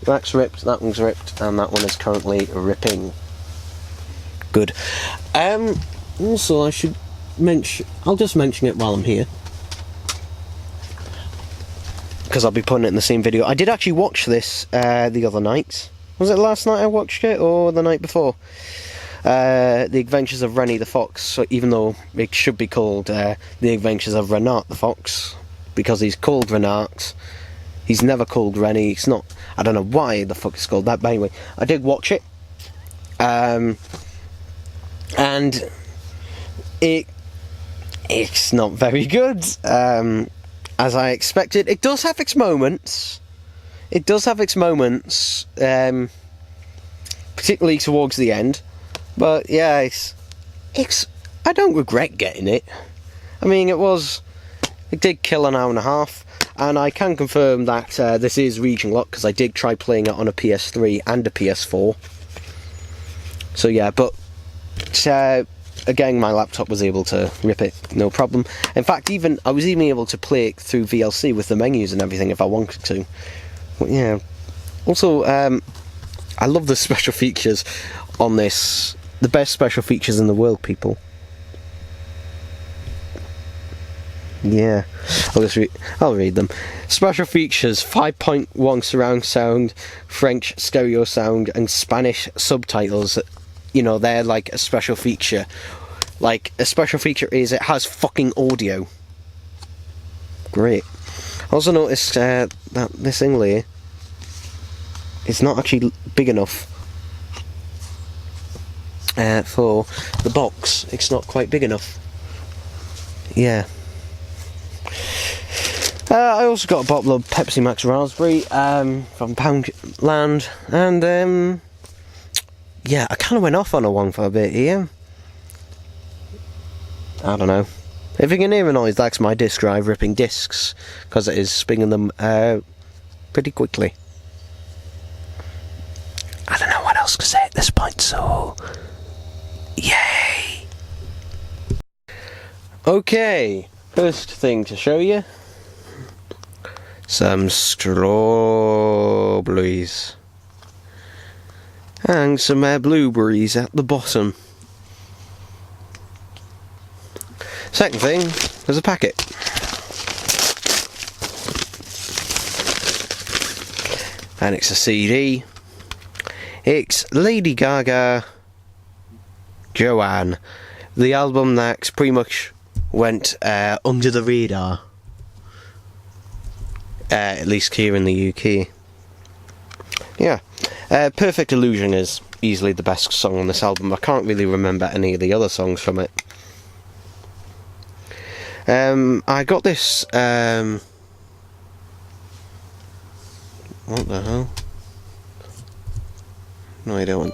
that's ripped, that one's ripped, and that one is currently ripping. Good. Also, I should mention, I'll just mention it while I'm here, because I'll be putting it in the same video. I did actually watch this the other night. Was it last night I watched it, or the night before? The Adventures of Rennie the Fox. So even though it should be called The Adventures of Renard the Fox, because he's called Renard, he's never called Rennie. It's not. I don't know why the fuck it's called that. But anyway, I did watch it, and it's not very good. As I expected, it does have its moments. It does have its moments, particularly towards the end. But yeah, it's. I don't regret getting it. I mean, it did kill an hour and a half, and I can confirm that this is region locked because I did try playing it on a PS3 and a PS4. So yeah, but again, my laptop was able to rip it, no problem. In fact, I was even able to play it through VLC with the menus and everything if I wanted to. But yeah. Also, I love the special features on this. The best special features in the world, people. Yeah, I'll read them. Special features: 5.1 surround sound, French stereo sound, and Spanish subtitles. You know, they're like a special feature. Like, a special feature is it has fucking audio. Great. I also noticed that this thing here is not actually big enough for the box. It's not quite big enough. Yeah. I also got a bottle of Pepsi Max Raspberry from Poundland, and yeah, I kind of went off on a one for a bit here. I don't know. If you can hear a noise, that's my disc drive ripping discs, because it is spinning them pretty quickly. I don't know what else to say at this point, so yay! Okay, first thing to show you, some strawberries and some blueberries at the bottom. Second thing, there's a packet. And it's a CD. It's Lady Gaga, Joanne, the album that pretty much went under the radar, at least here in the UK. Yeah, Perfect Illusion is easily the best song on this album. I can't really remember any of the other songs from it. I got this, what the hell? No, I don't.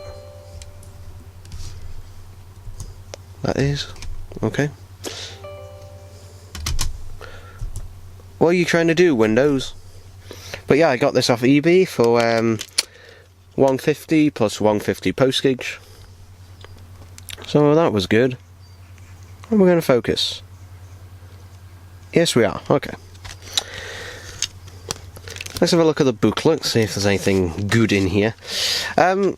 That is okay. What are you trying to do, Windows? But yeah, I got this off eBay for $150 plus $150 postage. So that was good. And we're going to focus. Yes, we are. Okay. Let's have a look at the booklet, see if there's anything good in here. I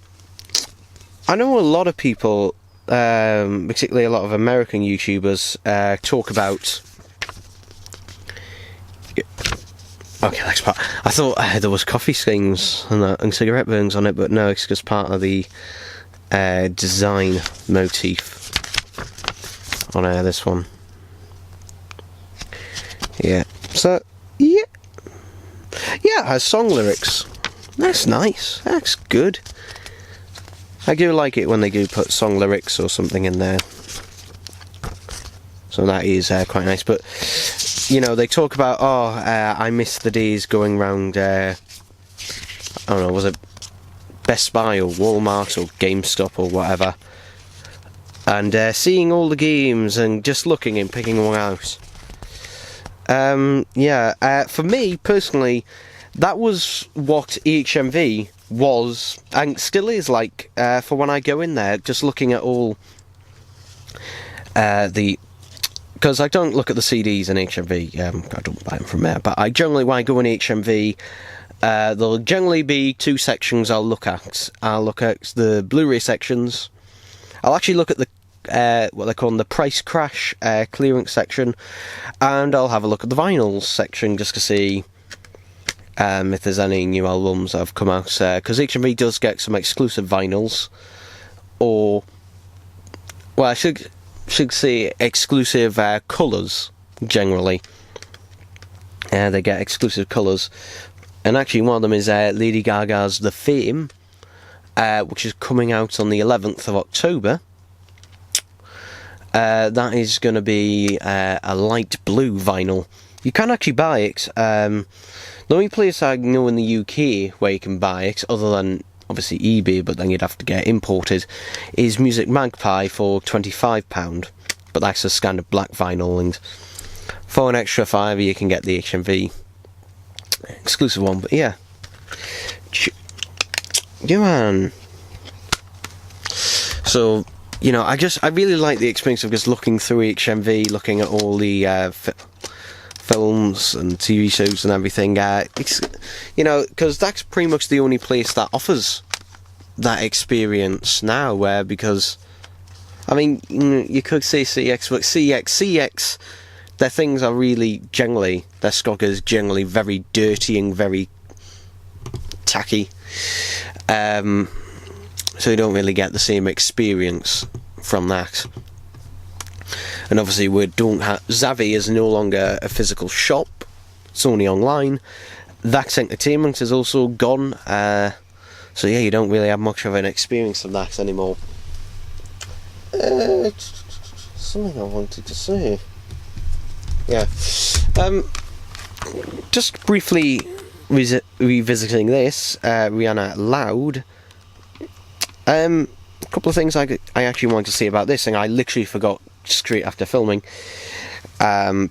know a lot of people, particularly a lot of American YouTubers, talk about... Okay, next part. I thought there was coffee stains and cigarette burns on it, but no, it's just part of the design motif on this one. Yeah. So, yeah. yeah, it has song lyrics. That's nice. That's good. I do like it when they do put song lyrics or something in there. So that is quite nice. But, you know, they talk about, I miss the days going round, I don't know, was it Best Buy or Walmart or GameStop or whatever, and seeing all the games and just looking and picking one out. For me personally, that was what EHMV was and still is like for when I go in there, just looking at all because I don't look at the CDs in HMV, I don't buy them from there, but I generally, when I go in HMV, there'll generally be two sections I'll look at. I'll look at the Blu-ray sections. I'll actually look at the what they call the price crash clearance section, and I'll have a look at the vinyls section just to see if there's any new albums that have come out, because HMV does get some exclusive vinyls, or, well, I should say exclusive colours, generally. They get exclusive colours, and actually one of them is Lady Gaga's The Fame, which is coming out on the 11th of October. That is going to be a light blue vinyl. You can actually buy it. The only place I know in the UK where you can buy it, other than obviously eBay, but then you'd have to get it imported, is Music Magpie for £25, but that's a standard black vinyl, and for an extra £5 you can get the HMV exclusive one. But yeah, man. So, you know, I really like the experience of just looking through HMV, looking at all the films and TV shows and everything. It's, you know, because that's pretty much the only place that offers that experience now. Because, I mean, you could say CX, but CX, their things are really generally, their stock is generally very dirty and very tacky. So you don't really get the same experience from that. And obviously Zavvi is no longer a physical shop, it's only online. That's Entertainment is also gone, so yeah, you don't really have much of an experience of that anymore. Something I wanted to say. Yeah. Just briefly revisiting this, Rihanna Loud. A couple of things I actually wanted to say about this thing, I literally forgot straight after filming. So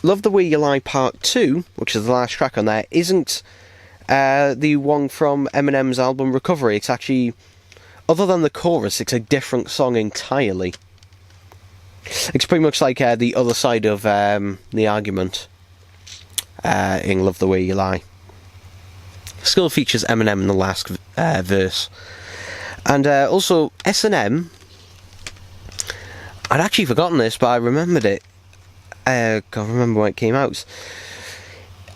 Love the Way You Lie Part 2, which is the last track on there, isn't the one from Eminem's album Recovery. It's actually, other than the chorus, it's a different song entirely. It's pretty much like the other side of the argument in Love the Way You Lie. Still features Eminem in the last verse. And also S&M, I'd actually forgotten this, but I remembered it. Can't remember when it came out.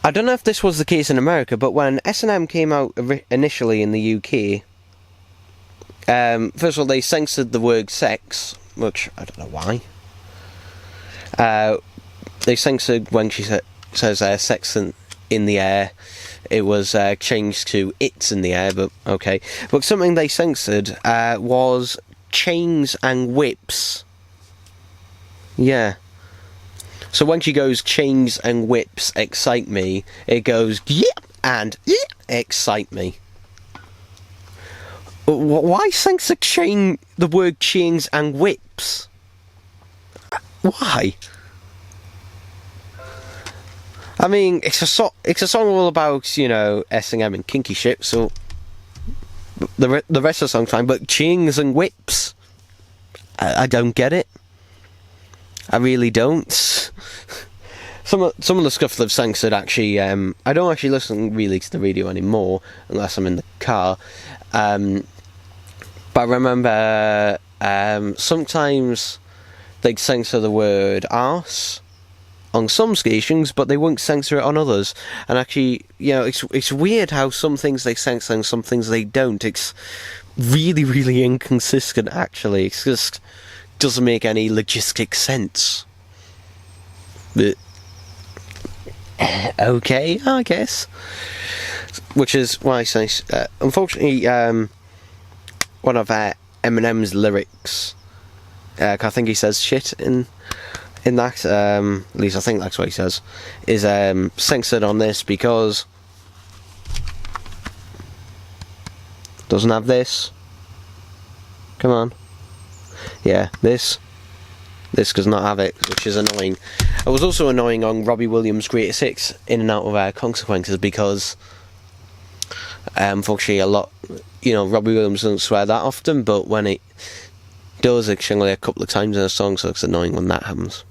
I don't know if this was the case in America, but when S&M came out initially in the UK, first of all, they censored the word sex, which I don't know why. They censored when she says sex in the air. It was changed to it's in the air, but okay. But something they censored was chains and whips. Yeah. So when she goes, chains and whips excite me, it goes, yeah, and yeah, excite me. Why censor the word chains and whips? Why? I mean, it's a song all about, you know, S&M and kinky shit, so the rest of the song's fine, but chains and whips, I don't get it. I really don't. Some of the stuff they've censored, actually, I don't actually listen really to the radio anymore, unless I'm in the car, but I remember sometimes they'd censor the word arse on some stations, but they won't censor it on others. And actually, you know, it's weird how some things they censor and some things they don't. It's really, really inconsistent, actually. It just doesn't make any logistic sense. But okay, I guess. Which is why I say, unfortunately, one of Eminem's lyrics, I think he says shit in that, at least I think that's what he says, is censored on this because doesn't have this. Come on. Yeah, this does not have it, which is annoying. It was also annoying on Robbie Williams' Greatest Hits, In and Out of Consequences, because unfortunately Robbie Williams doesn't swear that often, but when it does, it's only a couple of times in a song, so it's annoying when that happens.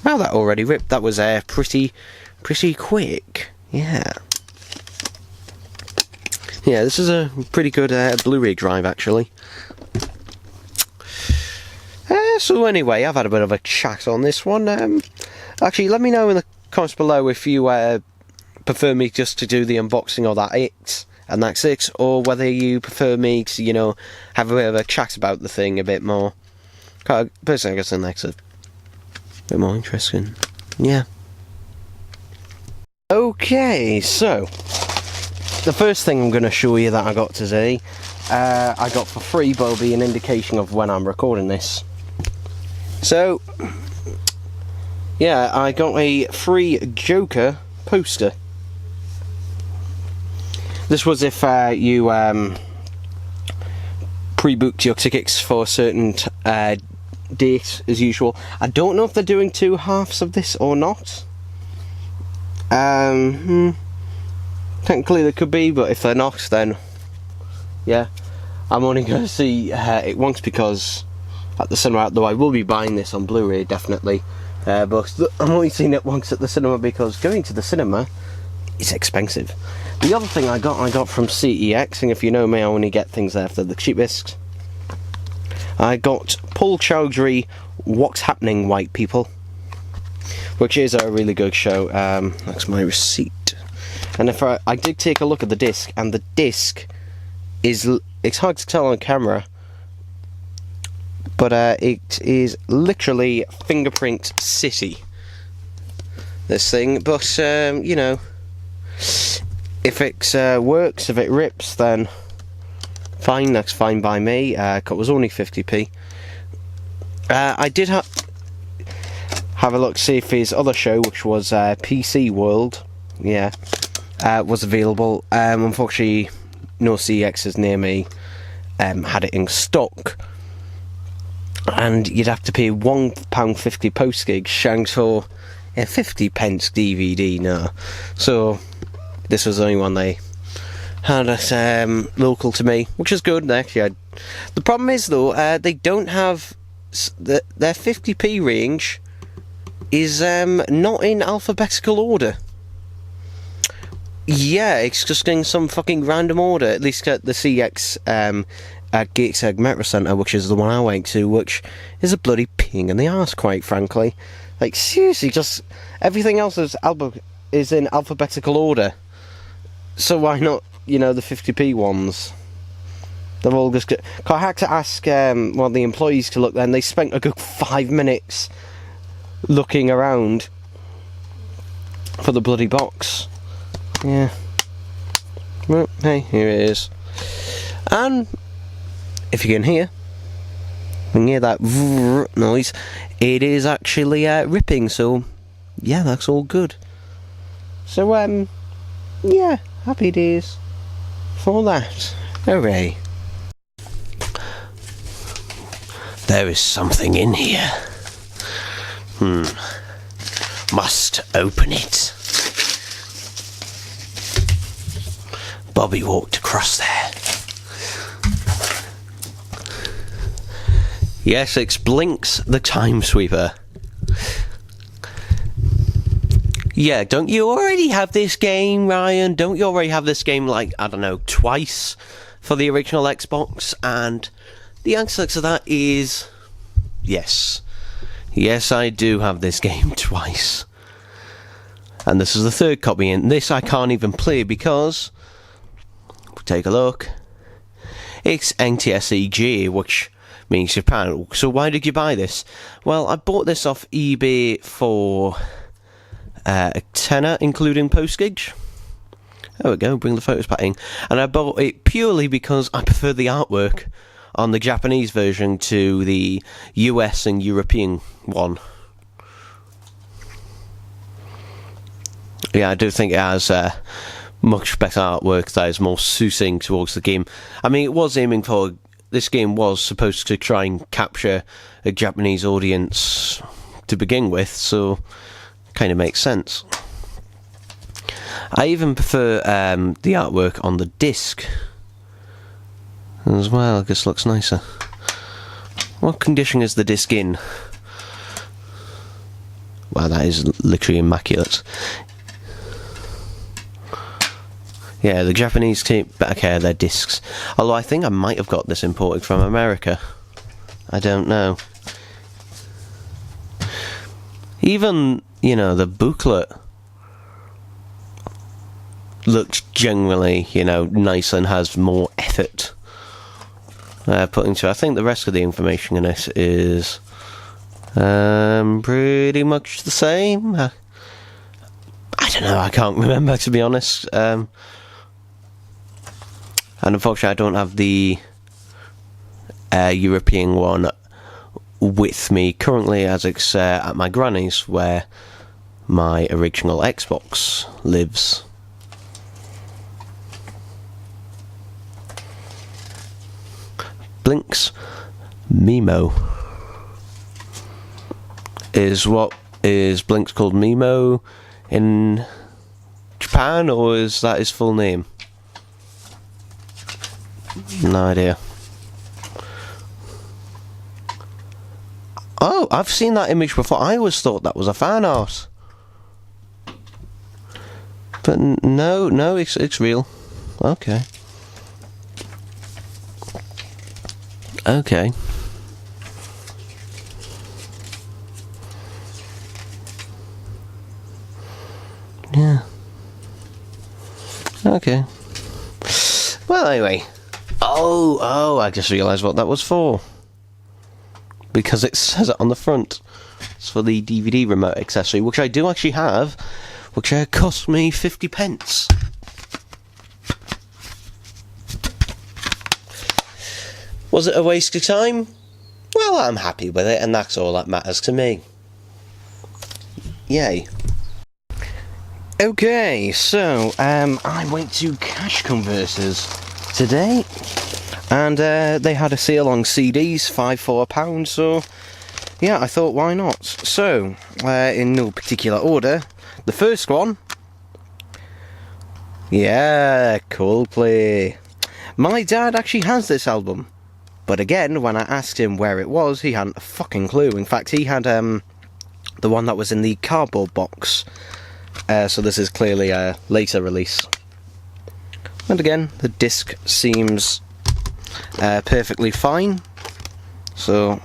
Wow, that already ripped. That was pretty quick. Yeah. Yeah, this is a pretty good Blu-ray drive, actually. So anyway, I've had a bit of a chat on this one. Actually, let me know in the comments below if you prefer me just to do the unboxing of that and that's it, or whether you prefer me to, have a bit of a chat about the thing a bit more. Personally, I guess the next a bit more interesting. Yeah. Okay, so the first thing I'm going to show you that I got today, I got for free, but it'll be an indication of when I'm recording this. So, yeah, I got a free Joker poster. This was if you pre-booked your tickets for a certain date, as usual. I don't know if they're doing 2 halves of this or not. Technically they could be, but if they're not, then yeah, I'm only going to see it once, because at the cinema, though I will be buying this on Blu-ray definitely, but I'm only seeing it once at the cinema because going to the cinema is expensive. The other thing I got from CEX, and if you know me, I only get things there for the cheapest. I got Paul Chowdhury, What's Happening, White People, which is a really good show. That's my receipt. And if I did take a look at the disc, and the disc it's hard to tell on camera, but it is literally Fingerprint City, this thing. But if it works, if it rips, then fine, that's fine by me. It was only 50p. I did have a look, see if his other show, which was PC World, was available. Unfortunately, no CEXs near me had it in stock, and you'd have to pay £1.50 postage, shanks for a 50p DVD now. So this was the only one they had at local to me, which is good. Actually, the problem is though, they don't have their 50p range is not in alphabetical order. Yeah, it's just in some fucking random order. At least at the CEX at Gateshead Metro Centre, which is the one I went to, which is a bloody pain in the arse, quite frankly. Like, seriously, just everything else is in alphabetical order. So why not, the 50p ones? They've all just I had to ask the employees to look there, and they spent a good 5 minutes looking around for the bloody box. Yeah. Well, hey, here it is. And if you can hear that noise, it is actually ripping, so yeah, that's all good. So yeah, happy days for that. Hooray. There is something in here. Must open it. Bobby walked across there. Yes, it's Blinx the Time Sweeper. Yeah, don't you already have this game, Ryan? Don't you already have this game, like, I don't know, twice for the original Xbox? And the answer to that is yes. Yes, I do have this game twice. And this is the third copy, and this I can't even play because, take a look, it's NTSC, which means Japan. So why did you buy this? Well, I bought this off eBay for a tenner, including postage. There we go, bring the photos back in. And I bought it purely because I prefer the artwork on the Japanese version to the US and European one. Yeah, I do think it has much better artwork that is more suiting towards the game. I mean, it was aiming for... This game was supposed to try and capture a Japanese audience to begin with, so kind of makes sense. I even prefer the artwork on the disc as well, it just looks nicer. What condition is the disc in? Wow, that is literally immaculate. Yeah, the Japanese take better care of their discs. Although I think I might have got this imported from America. I don't know. Even, you know, the booklet looks generally, you know, nice and has more effort put into it. I think the rest of the information in it is pretty much the same. I don't know, I can't remember, to be honest. And unfortunately I don't have the European one with me currently, as it's at my granny's, where my original Xbox lives. Blinks Mimo. Is Blinks called Mimo in Japan, or is that his full name? No idea. Oh, I've seen that image before. I always thought that was a fan art. But no, it's real. Okay. Okay. Yeah. Okay. Well, anyway. Oh, I just realised what that was for. Because it says it on the front. It's for the DVD remote accessory, which I do actually have, which cost me 50 pence. Was it a waste of time? Well, I'm happy with it, and that's all that matters to me. Yay. Okay, so, I went to Cash Converters today, and they had a sale on CDs, 5 for £1, so, yeah, I thought, why not? So, in no particular order, the first one, yeah, Coldplay. My dad actually has this album. But again, when I asked him where it was, he hadn't a fucking clue. In fact, he had the one that was in the cardboard box. So this is clearly a later release. And again, the disc seems perfectly fine. So,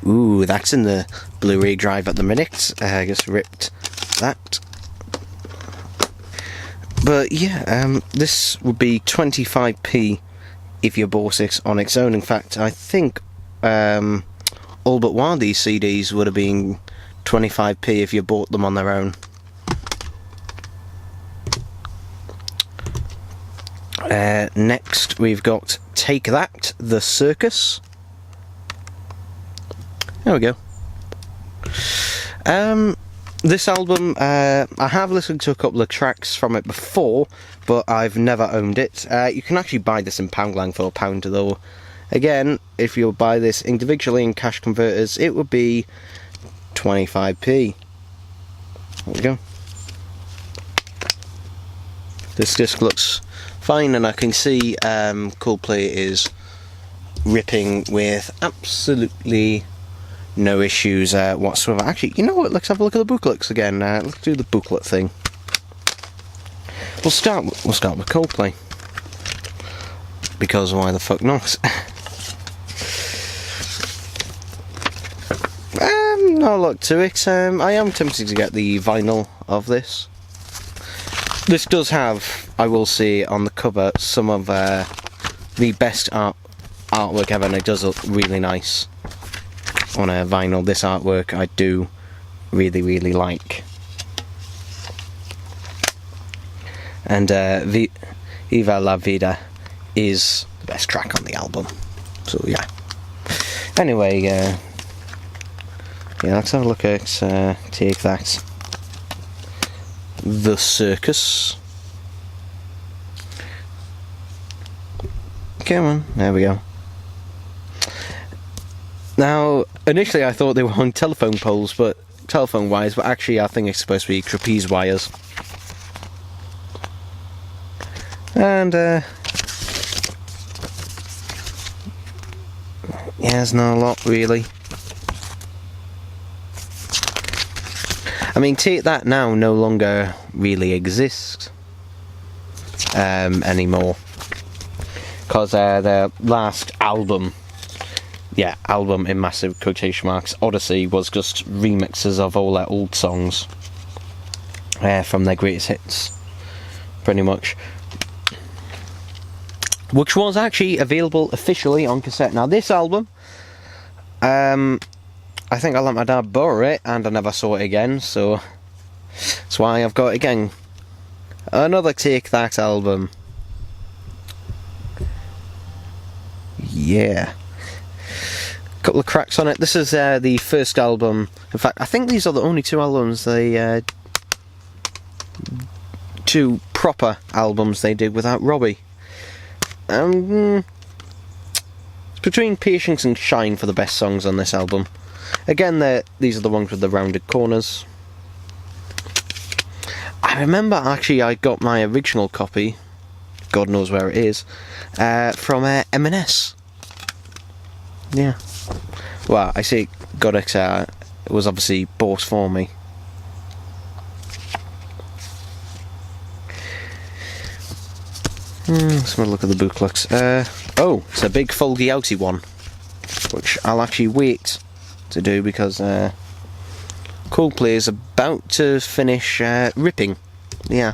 ooh, that's in the Blu-ray drive at the minute. I just ripped that. But yeah, this would be 25p. If you bought it on its own. In fact, I think all but one of these CDs would have been 25p if you bought them on their own. Next, we've got Take That, The Circus. There we go. This album, I have listened to a couple of tracks from it before, but I've never owned it. You can actually buy this in Poundland for £1 though. Again, if you buy this individually in Cash Converters, it would be 25p. There we go. This disc looks fine, and I can see Coldplay is ripping with absolutely no issues whatsoever. Actually, you know what? Let's have a look at the booklets again. Let's do the booklet thing. We'll start with Coldplay, because why the fuck not? No luck to it. I am tempted to get the vinyl of this. This does have, I will say, on the cover some of the best artwork ever, and it does look really nice on a vinyl. This artwork I do really, really like. And Viva La Vida is the best track on the album. So yeah. Anyway, yeah, let's have a look at Take That. The Circus. Come on, there we go. Now, initially I thought they were on telephone poles, but telephone wires, but actually I think it's supposed to be trapeze wires. And yeah, there's not a lot really. I mean, Take That now no longer really exists anymore, because their last album, album in massive quotation marks, Odyssey, was just remixes of all their old songs from their greatest hits, pretty much. Which was actually available officially on cassette. Now this album, I think I let my dad borrow it and I never saw it again, so that's why I've got it again. Another Take That album. Yeah. Couple of cracks on it. This is the first album. In fact, I think these are the only two albums two proper albums they did without Robbie. It's between Patience and Shine for the best songs on this album. Again, these are the ones with the rounded corners. I remember actually I got my original copy, God knows where it is, from M&S. Yeah. Well, I say got it, it was obviously bought for me. Let's have a look at the booklets. Oh, it's a big foldy outy one, which I'll actually wait to do because Coldplay is about to finish ripping. Yeah,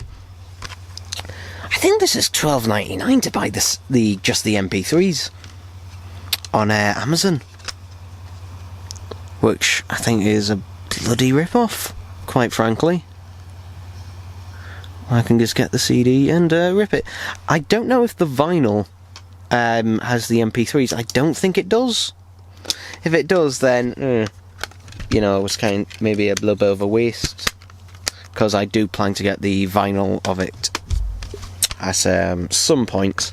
I think this is $12.99 to buy just the MP3s on Amazon, which I think is a bloody rip-off, quite frankly. I can just get the CD and rip it. I don't know if the vinyl has the MP3s. I don't think it does. If it does, then you know, it was maybe a little bit of a waste, because I do plan to get the vinyl of it at some point.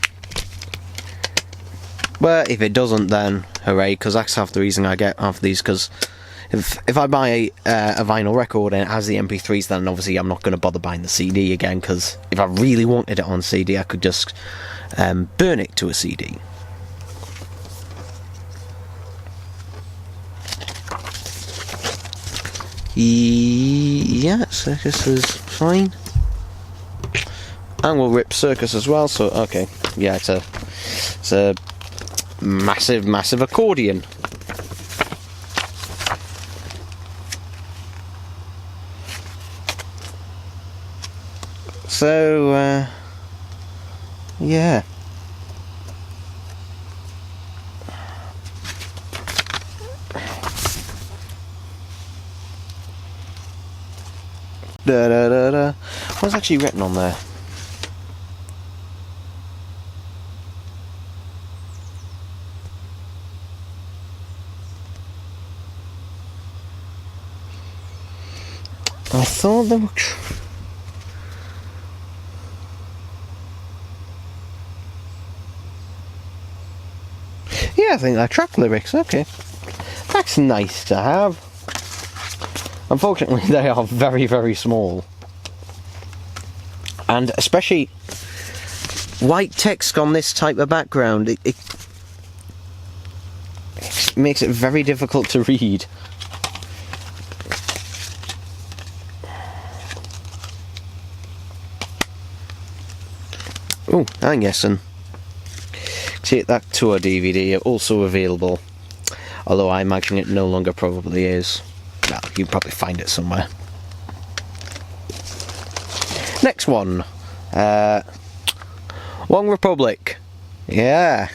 But if it doesn't, then hooray, because that's half the reason I get half of these, because if I buy a vinyl record and it has the MP3s, then obviously I'm not going to bother buying the CD again, because if I really wanted it on CD, I could just burn it to a CD. Yeah, Circus is fine. And we'll rip Circus as well, so okay. Yeah, it's a massive, massive accordion. So, yeah. Da da da da. What's actually written on there? I thought they were. Yeah, I think they're track lyrics. Okay, that's nice to have. Unfortunately, they are very, very small, and especially white text on this type of background, it makes it very difficult to read. Oh, and yes, and Take That Tour DVD also available, although I imagine it no longer probably is. Well, you can probably find it somewhere. Next one, One Republic. Yeah.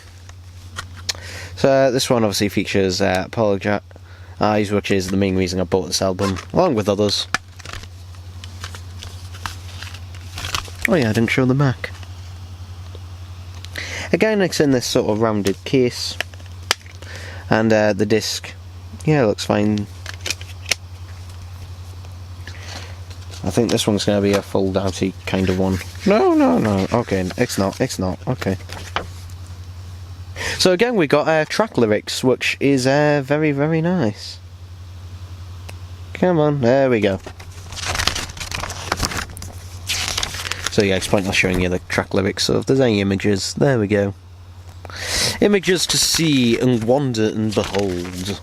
So this one obviously features Eyes, which is the main reason I bought this album, along with others. Oh yeah, I didn't show the back. Again, it's in this sort of rounded case, and the disc, yeah, looks fine. I think this one's going to be a fold-outy kind of one. No, okay, it's not, okay. So again, we got track lyrics, which is very, very nice. Come on, there we go. So yeah, it's pointless showing you the track lyrics, so if there's any images, there we go. Images to see and wonder and behold.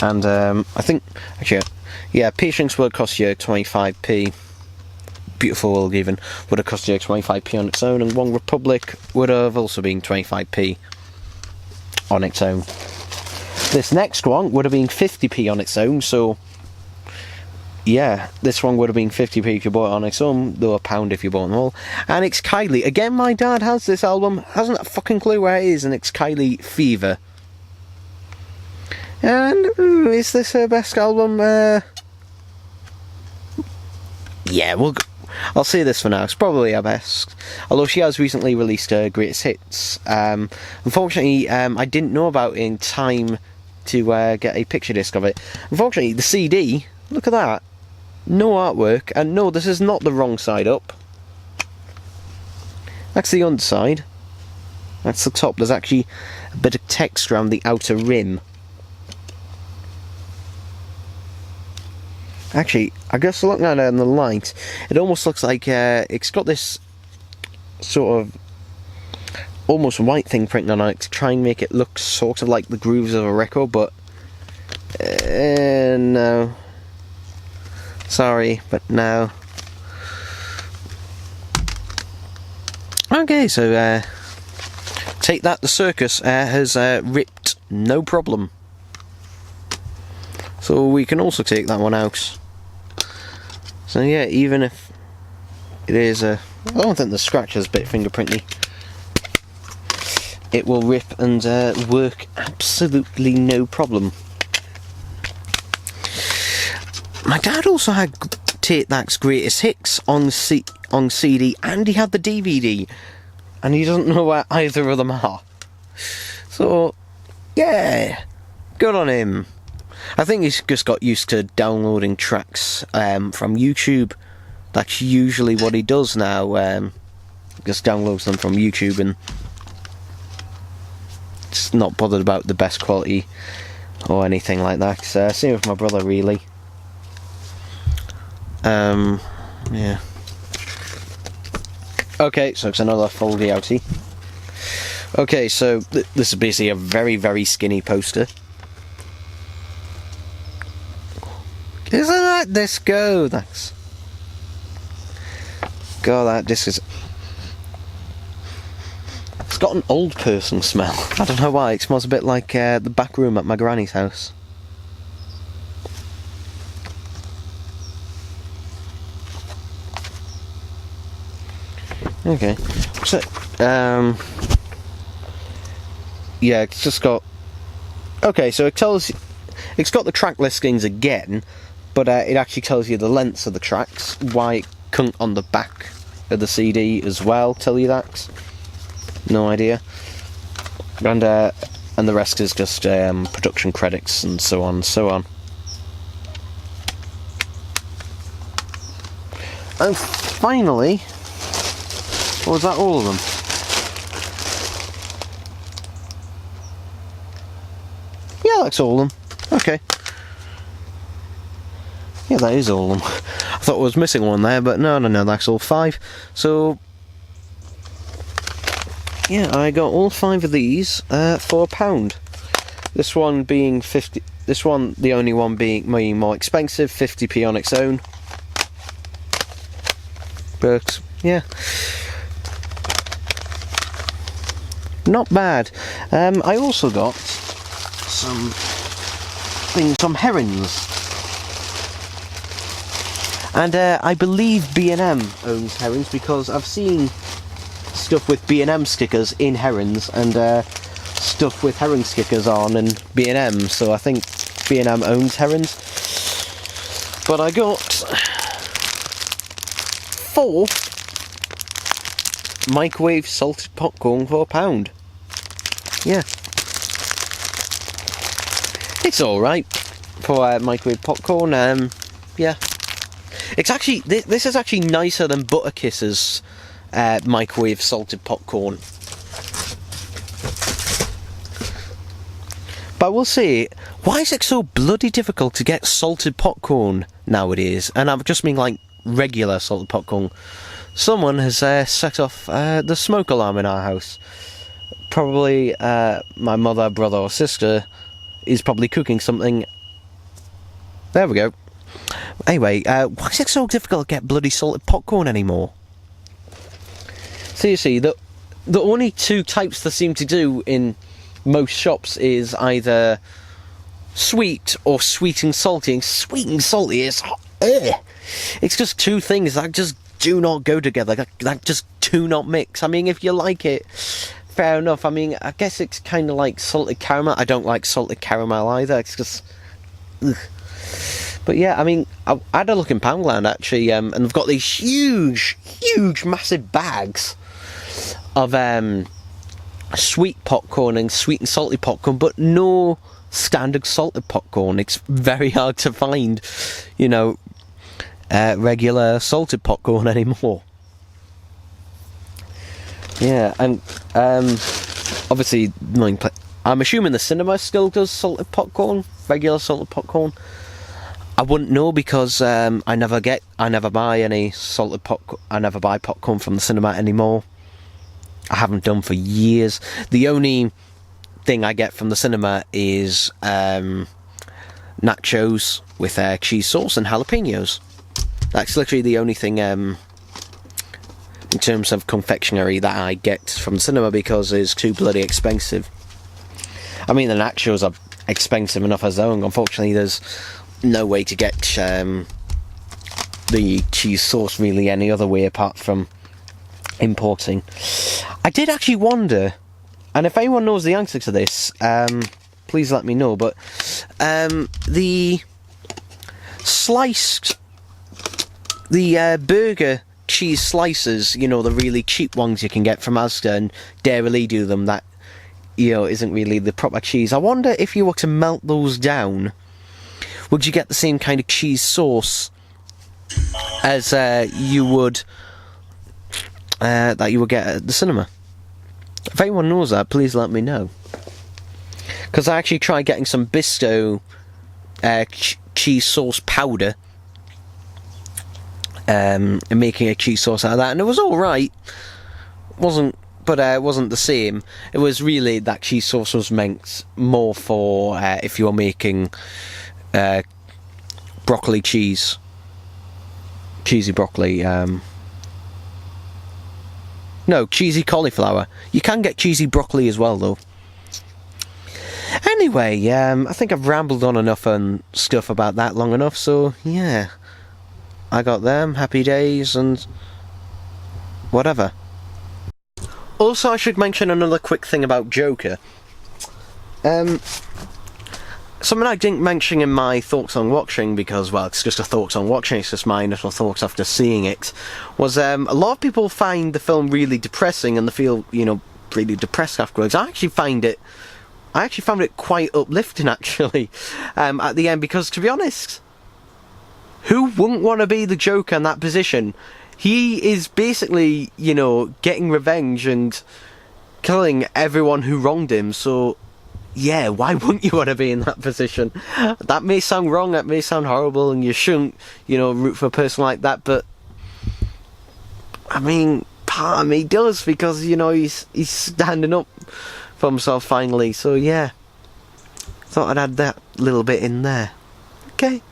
And I think, actually, yeah, Patience would cost you 25p. Beautiful World even would have cost you 25p on its own, and One Republic would have also been 25p on its own. This next one would have been 50p on its own, so yeah, this one would have been 50p if you bought it on its own, though a pound if you bought them all. And it's Kylie. Again, my dad has this album, hasn't a fucking clue where it is, and it's Kylie Fever. And is this her best album? Yeah, I'll say this for now. It's probably her best, although she has recently released her greatest hits. Unfortunately, I didn't know about it in time to get a picture disc of it. Unfortunately, the CD, look at that, no artwork, and no, this is not the wrong side up. That's the underside. That's the top. There's actually a bit of text around the outer rim. Actually, I guess looking at it in the light, it almost looks like it's got this sort of almost white thing printed on it to try and make it look sort of like the grooves of a record, but no. Sorry, but no. Okay, so Take That, the Circus has ripped no problem. So we can also take that one out. So yeah, even if it is I don't think the scratch is a bit fingerprinty, it will rip and work absolutely no problem. My dad also had Take That's Greatest Hits on CD, and he had the DVD, and he doesn't know where either of them are. So yeah, good on him. I think he's just got used to downloading tracks from YouTube. That's usually what he does now. Just downloads them from YouTube and just not bothered about the best quality or anything like that. Same with my brother, really. Yeah. Okay, so it's another foldy outie. Okay, so this is basically a very, very skinny poster. Isn't that disco? That's... God, that disc is... It's got an old person smell. I don't know why, it smells a bit like the back room at my granny's house. Okay, so, yeah, it's just got... Okay, so it tells you... It's got the track listings again, but it actually tells you the lengths of the tracks, why it couldn't on the back of the CD as well tell you that. No idea. And the rest is just production credits and so on and so on. And finally, or was that all of them? Yeah, that's all of them. Okay. Yeah, that is all of them. I thought I was missing one there, but no, that's all 5. So, yeah, I got all 5 of these for £1. This one being 50. This one, the only one being more expensive, 50p on its own. But yeah, not bad. I also got some things from Herons. And I believe B&M owns Herons, because I've seen stuff with B&M stickers in herons and stuff with heron stickers on in B&M. So I think B&M owns herons. But I got 4 microwave salted popcorn for £1. Yeah. It's alright for microwave popcorn. Yeah. It's actually, this is actually nicer than Butterkiss's microwave salted popcorn. But we'll see. Why is it so bloody difficult to get salted popcorn nowadays? And I've just mean like regular salted popcorn. Someone has set off the smoke alarm in our house. Probably my mother, brother or sister is probably cooking something. There we go. Anyway, why is it so difficult to get bloody salted popcorn anymore? Seriously, the only 2 types there seem to do in most shops is either sweet or sweet and salty. And sweet and salty is... It's just 2 things that just do not go together. That just do not mix. I mean, if you like it, fair enough. I mean, I guess it's kind of like salted caramel. I don't like salted caramel either. It's just... Ugh. But yeah, I mean, I had a look in Poundland actually, and they've got these huge, massive bags of sweet popcorn and sweet and salty popcorn, but no standard salted popcorn. It's very hard to find, you know, regular salted popcorn anymore. Yeah, and obviously, I'm assuming the cinema still does salted popcorn, regular salted popcorn. I wouldn't know because I never buy any salted popcorn. I never buy popcorn from the cinema anymore. I haven't done for years. The only thing I get from the cinema is nachos with cheese sauce and jalapenos. That's literally the only thing in terms of confectionery that I get from the cinema because it's too bloody expensive. I mean, the nachos are expensive enough as their own. Unfortunately, there's no way to get the cheese sauce really any other way apart from importing. I did actually wonder, and if anyone knows the answer to this, please let me know, but the burger cheese slices, you know, the really cheap ones you can get from Asda, and Dairy do them, that, you know, isn't really the proper cheese. I wonder if you were to melt those down, would you get the same kind of cheese sauce as you would that you would get at the cinema? If anyone knows that, please let me know. Because I actually tried getting some Bisto cheese sauce powder and making a cheese sauce out of that, and it was all right. But it wasn't the same. It was really that cheese sauce was meant more for if you were making broccoli cheese, cheesy broccoli. No, cheesy cauliflower. You can get cheesy broccoli as well, though. Anyway, I think I've rambled on enough and stuff about that long enough, so yeah. I got them, happy days, and whatever. Also, I should mention another quick thing about Joker. Something I didn't mention in my thoughts on watching, because, well, it's just a thoughts on watching, it's just my initial thoughts after seeing it, was a lot of people find the film really depressing and they feel, you know, really depressed afterwards. I actually found it quite uplifting, actually, at the end, because, to be honest, who wouldn't want to be the Joker in that position? He is basically, you know, getting revenge and killing everyone who wronged him, so yeah, why wouldn't you want to be in that position? That may sound wrong, that may sound horrible, and you shouldn't, you know, root for a person like that, but I mean, part of me does, because, you know, he's standing up for himself finally, so yeah. Thought I'd add that little bit in there. Okay.